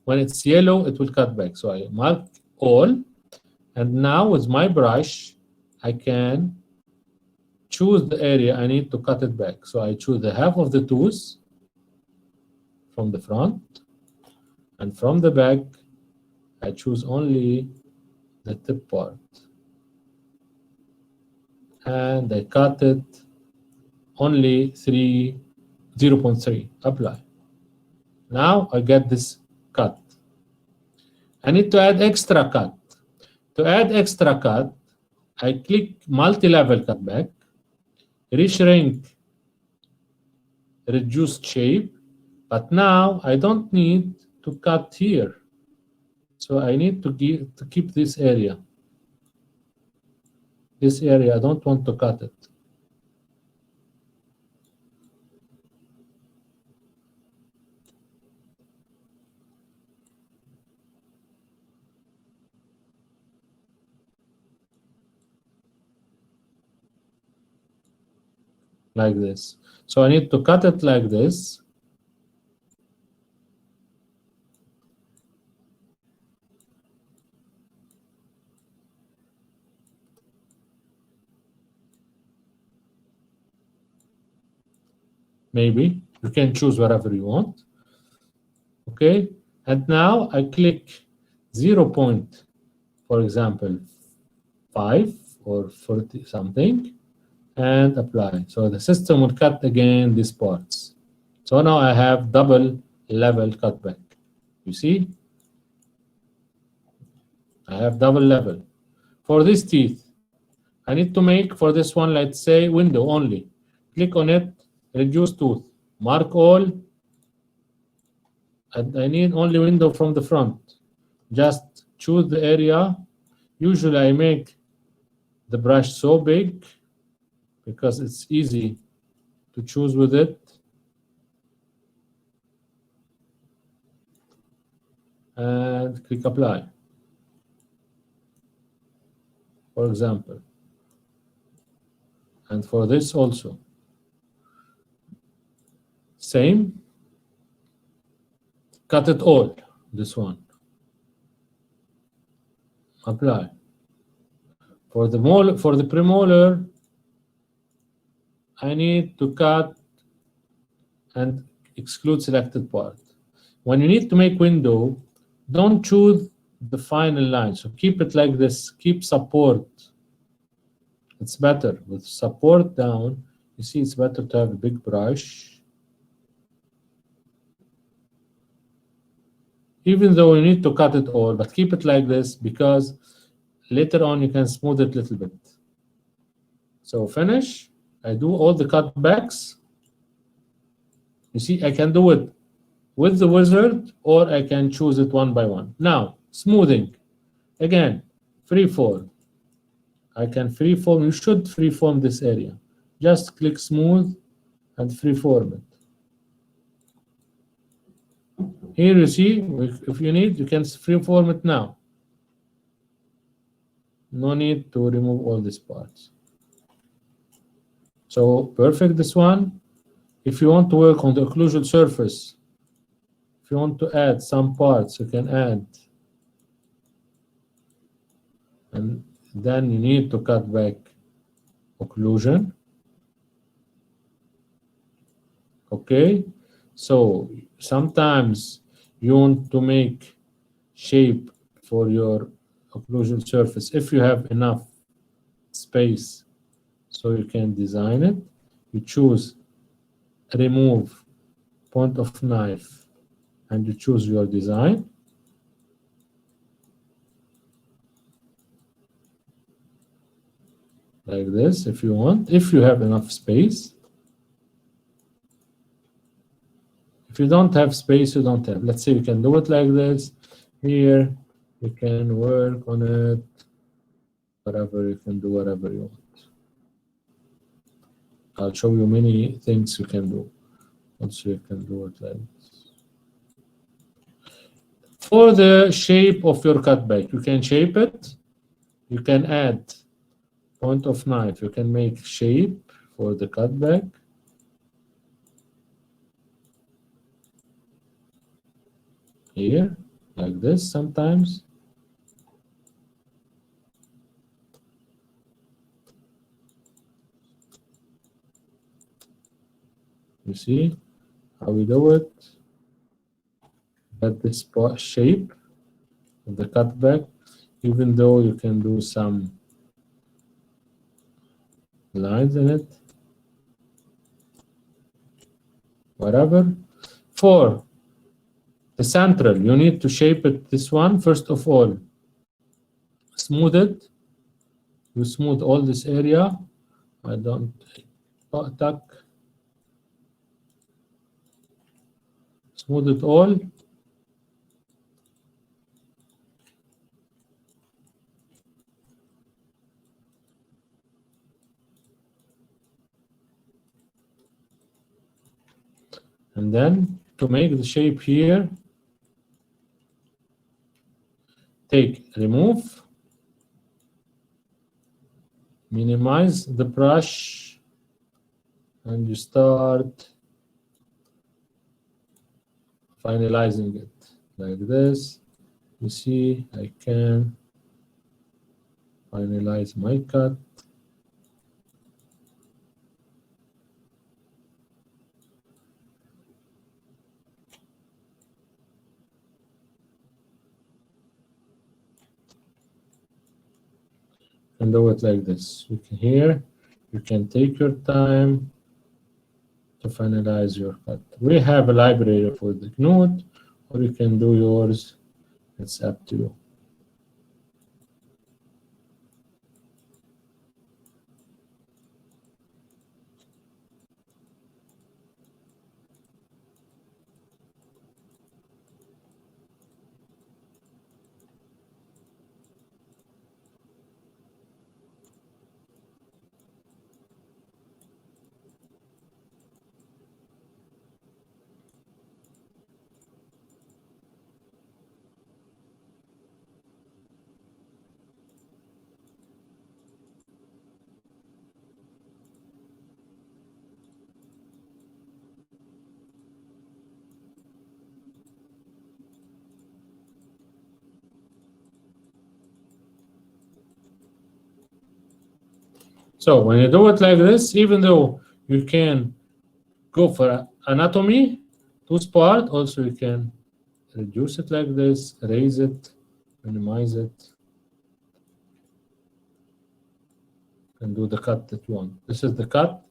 when it's yellow, it will cut back. So I mark all, and now with my brush, I can choose the area I need to cut it back. So I choose the half of the tools from the front, and from the back, I choose only the tip part. And I cut it only 0.3, apply. Now I get this cut. I need to add extra cut. To add extra cut, I click multi-level cutback, reshrink, reduce shape, but now I don't need to cut here. So I need to keep this area. This area, I don't want to cut it. Like this. So I need to cut it like this. Maybe you can choose whatever you want. Okay, and now I click 0 point, for example, 5 or 40 something, and apply. So the system will cut again these parts. So now I have double level cutback. You see? I have double level. For these teeth, I need to make for this one, let's say, window only. Click on it, reduce tooth, mark all, and I need only window from the front. Just choose the area. Usually I make the brush so big because it's easy to choose with it. And click apply, for example. And for this also. Same. Cut it all, this one. Apply. For the premolar, I need to cut and exclude selected part. When you need to make window, don't choose the final line. So keep it like this. Keep support. It's better with support down. You see, it's better to have a big brush. Even though you need to cut it all, but keep it like this because later on you can smooth it a little bit. So finish. I do all the cutbacks. You see, I can do it with the wizard or I can choose it one by one. Now, smoothing. Again, freeform. I can freeform. You should freeform this area. Just click smooth and freeform it. Here you see, if you need, you can freeform it now. No need to remove all these parts. So perfect, this one. If you want to work on the occlusal surface, if you want to add some parts, you can add. And then you need to cut back occlusion. Okay, so sometimes you want to make shape for your occlusal surface if you have enough space, so you can design it. You choose remove point of knife and you choose your design. Like this, if you want, if you have enough space. If you don't have space, you don't have. Let's say we can do it like this. Here, you can work on it. Whatever, you can do whatever you want. I'll show you many things you can do. Also, you can do it like this. For the shape of your cutback, you can shape it. You can add point of knife. You can make shape for the cutback. Here, like this sometimes. You see how we do it? Get this shape of the cutback, even though you can do some lines in it. Whatever. For the central, you need to shape it this one. First of all, smooth it. You smooth all this area. I don't tuck. Smooth it all. And then to make the shape here, take remove, minimize the brush, and you start finalizing it like this. You see, I can finalize my cut. And do it like this. You can here, you can take your time to finalize your cut. We have a library for the node, or you can do yours. It's up to you. So when you do it like this, even though you can go for anatomy, tooth part, also you can reduce it like this, raise it, minimize it, and do the cut that you want. This is the cut.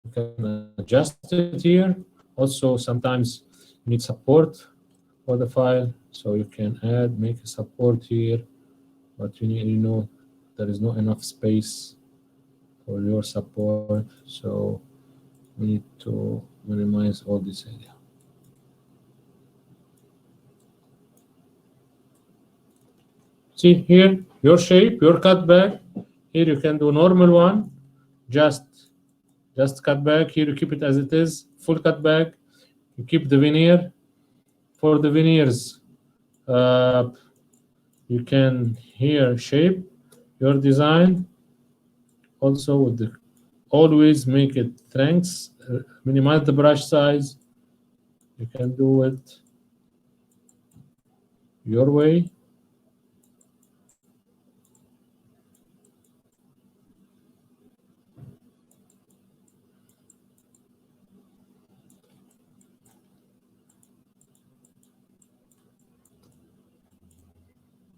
You can adjust it here. Also, sometimes you need support for the file, so you can make a support here, but you know there is not enough space for your support, so we need to minimize all this area. See here, your shape, your cutback. Here you can do normal one, just cut back. Here you keep it as it is, full cutback. You keep the veneer. For the veneers, you can here shape your design. Also with the always make it strengths, minimize the brush size. You can do it your way.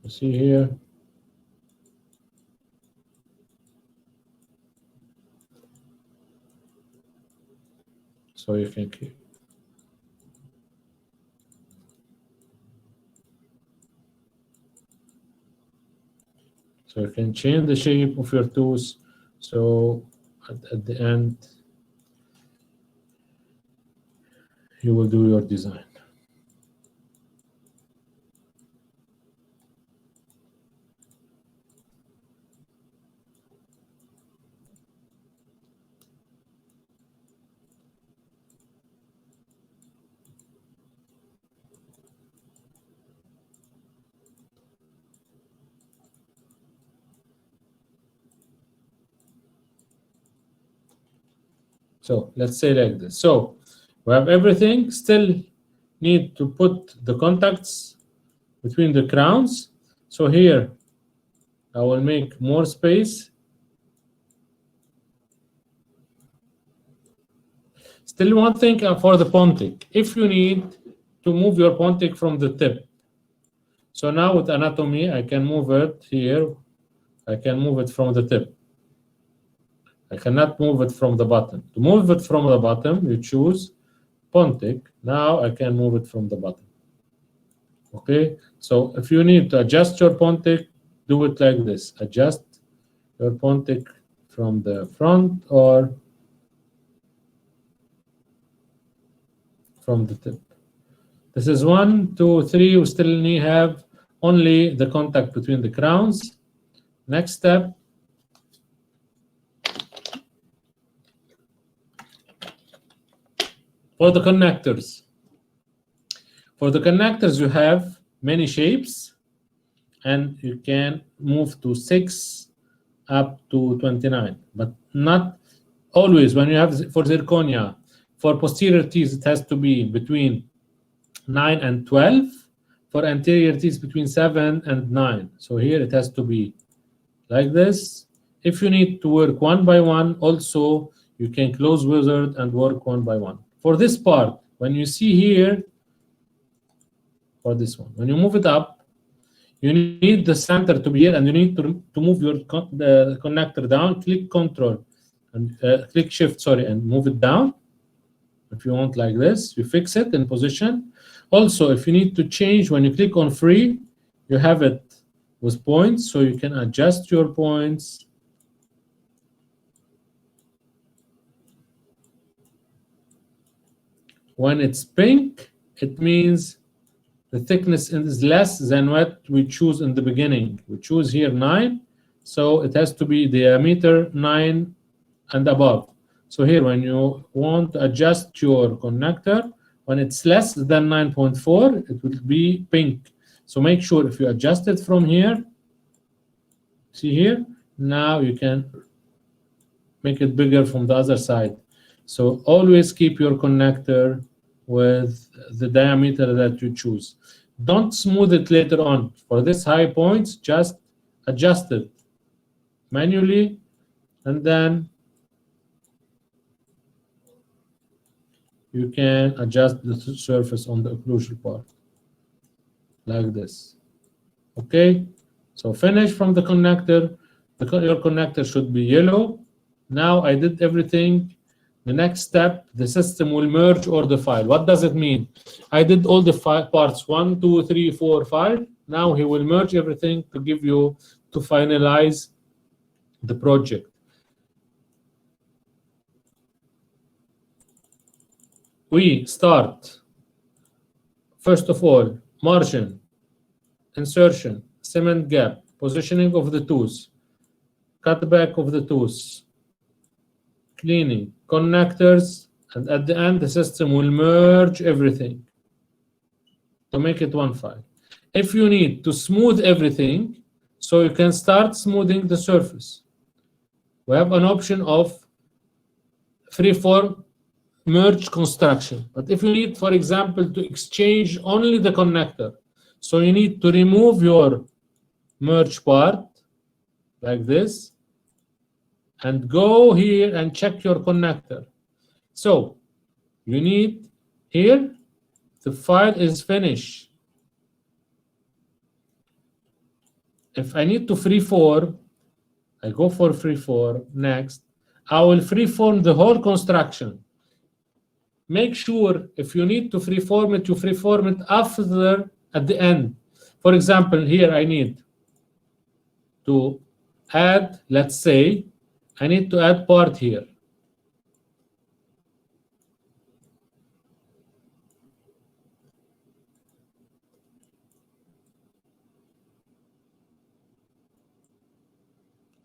You see here. So you can keep. So you can change the shape of your tooth. So at the end, you will do your design. So let's say like this. So we have everything. Still need to put the contacts between the crowns. So here I will make more space. Still one thing for the pontic. If you need to move your pontic from the tip. So now with anatomy, I can move it here. I can move it from the tip. I cannot move it from the bottom. To move it from the bottom, you choose pontic. Now I can move it from the bottom. Okay, so if you need to adjust your pontic, do it like this. Adjust your pontic from the front or from the tip. This is 1, 2, 3. We still need have only the contact between the crowns. Next step. For the connectors. For the connectors, you have many shapes, and you can move to 6 up to 29, but not always. When you have for zirconia, for posterior teeth, it has to be between 9 and 12. For anterior teeth, between 7 and 9. So here it has to be like this. If you need to work one by one, also you can close wizard and work one by one. For this part, when you see here, for this one, when you move it up, you need the center to be here, and you need to move the connector down. Click Control and click Shift, sorry, and move it down. If you want like this, you fix it in position. Also, if you need to change, when you click on free, you have it with points, so you can adjust your points. When it's pink, it means the thickness is less than what we choose in the beginning. We choose here 9, so it has to be diameter 9 and above. So here, when you want to adjust your connector, when it's less than 9.4, it will be pink. So make sure if you adjust it from here, see here, now you can make it bigger from the other side. So always keep your connector with the diameter that you choose. Don't smooth it later on. For this high points, just adjust it manually, and then you can adjust the surface on the occlusal part like this. Okay, so finish from the connector. Your connector should be yellow. Now I did everything. The next step, the system will merge or the file. What does it mean? I did all the parts 1, 2, 3, 4, 5. Now he will merge everything to give you to finalize the project. We start, first of all, margin, insertion, cement gap, positioning of the tooth, cutback of the tooth, cleaning, connectors, and at the end, the system will merge everything to make it one file. If you need to smooth everything, so you can start smoothing the surface. We have an option of freeform merge construction. But if you need, for example, to exchange only the connector, so you need to remove your merge part like this and go here and check your connector. So you need here, the file is finished. If I need to freeform, I go for freeform. Next, I will freeform the whole construction. Make sure if you need to freeform it, you freeform it after, at the end. For example, here I need to add, let's say, I need to add part here.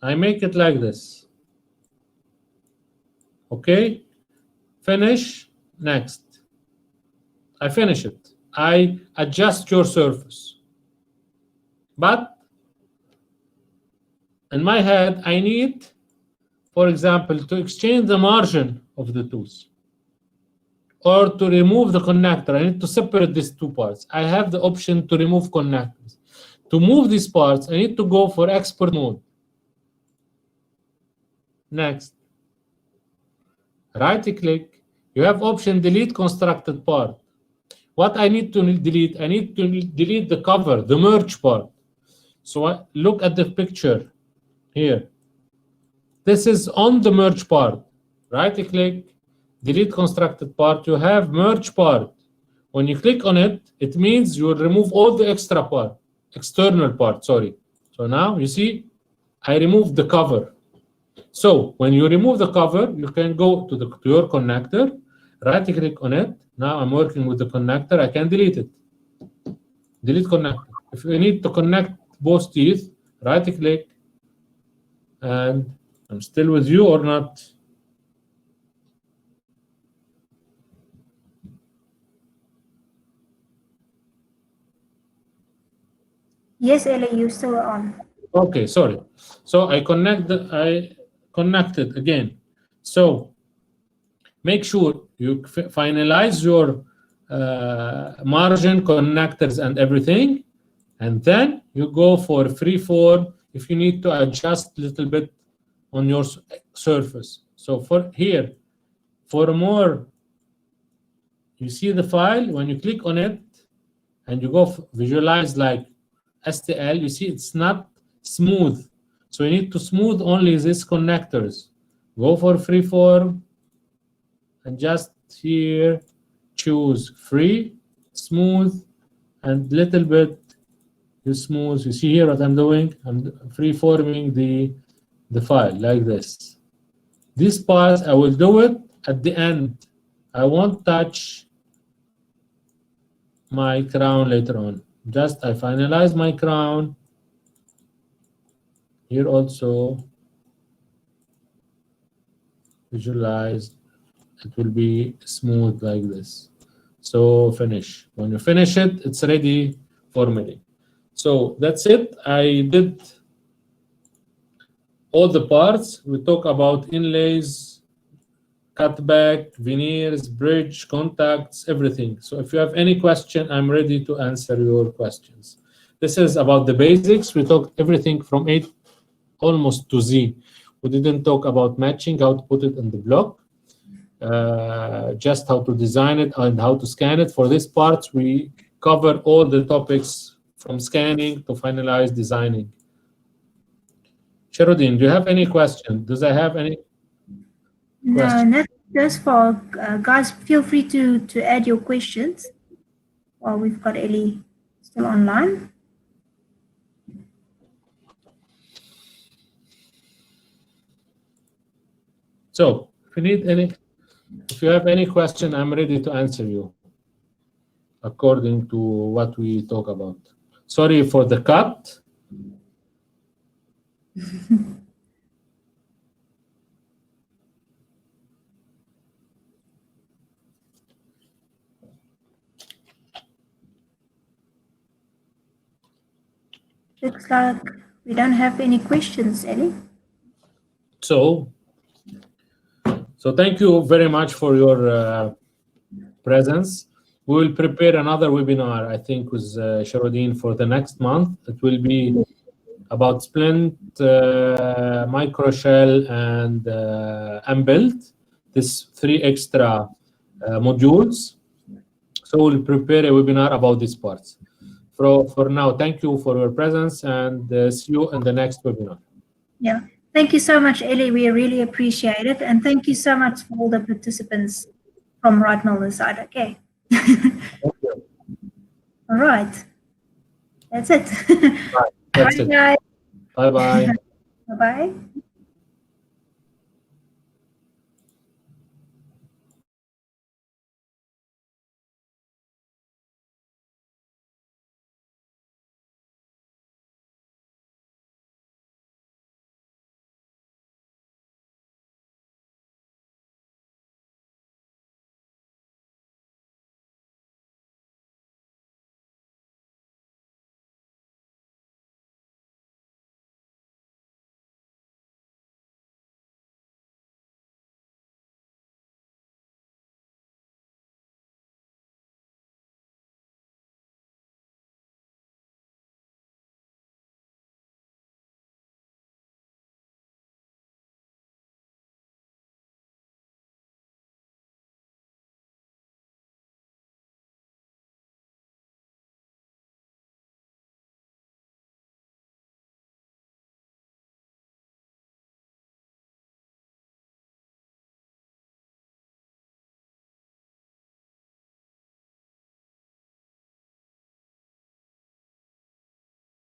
I make it like this. Okay, finish, next. I finish it. I adjust your surface. But in my head, I need, for example, to exchange the margin of the tooth. Or to remove the connector, I need to separate these two parts. I have the option to remove connectors. To move these parts, I need to go for export mode. Next. Right-click. You have option delete constructed part. What I need to delete? I need to delete the cover, the merge part. So look at the picture here. This is on the merge part. Right-click, delete constructed part. You have merge part. When you click on it, it means you will remove all the extra part, external part, sorry. So now you see, I removed the cover. So when you remove the cover, you can go to your connector, right-click on it. Now I'm working with the connector. I can delete it. Delete connector. If you need to connect both teeth, right-click, and I'm still with you or not? Yes, Elie, you're still on. Okay, sorry. So I connected again. So make sure you finalize your margin connectors and everything, and then you go for freeform if you need to adjust a little bit on your surface. So for here, for more, you see the file, when you click on it and you go visualize like STL, you see it's not smooth. So you need to smooth only these connectors. Go for freeform and just here choose free, smooth, and little bit you smooth. You see here what I'm doing? I'm freeforming the file like this. This part I will do it at the end. I won't touch my crown later on. Just I finalize my crown. Here also visualize. It will be smooth like this. So finish. When you finish it, it's ready for milling. So that's it. I did all the parts. We talk about inlays, cutback, veneers, bridge, contacts, everything. So if you have any question, I'm ready to answer your questions. This is about the basics. We talked everything from A almost to Z. We didn't talk about matching, how to put it in the block, just how to design it and how to scan it. For this part, we cover all the topics from scanning to finalize designing. Sherudin, do you have any question? Does I have any question? No, not just for guys. Feel free to add your questions while we've got Elie still online. So if you have any question, I'm ready to answer you according to what we talk about. Sorry for the cut. Looks like we don't have any questions, Elie. So thank you very much for your presence. We will prepare another webinar, I think, with Sherudin for the next month. It will be about splint, microshell, and build. These 3 extra modules. So we'll prepare a webinar about these parts. For now, thank you for your presence, and see you in the next webinar. Yeah. Thank you so much, Elie. We really appreciate it. And thank you so much for all the participants from Right Mill side. Okay. All right. That's it. That's it. Bye, guys. Bye-bye. Bye-bye.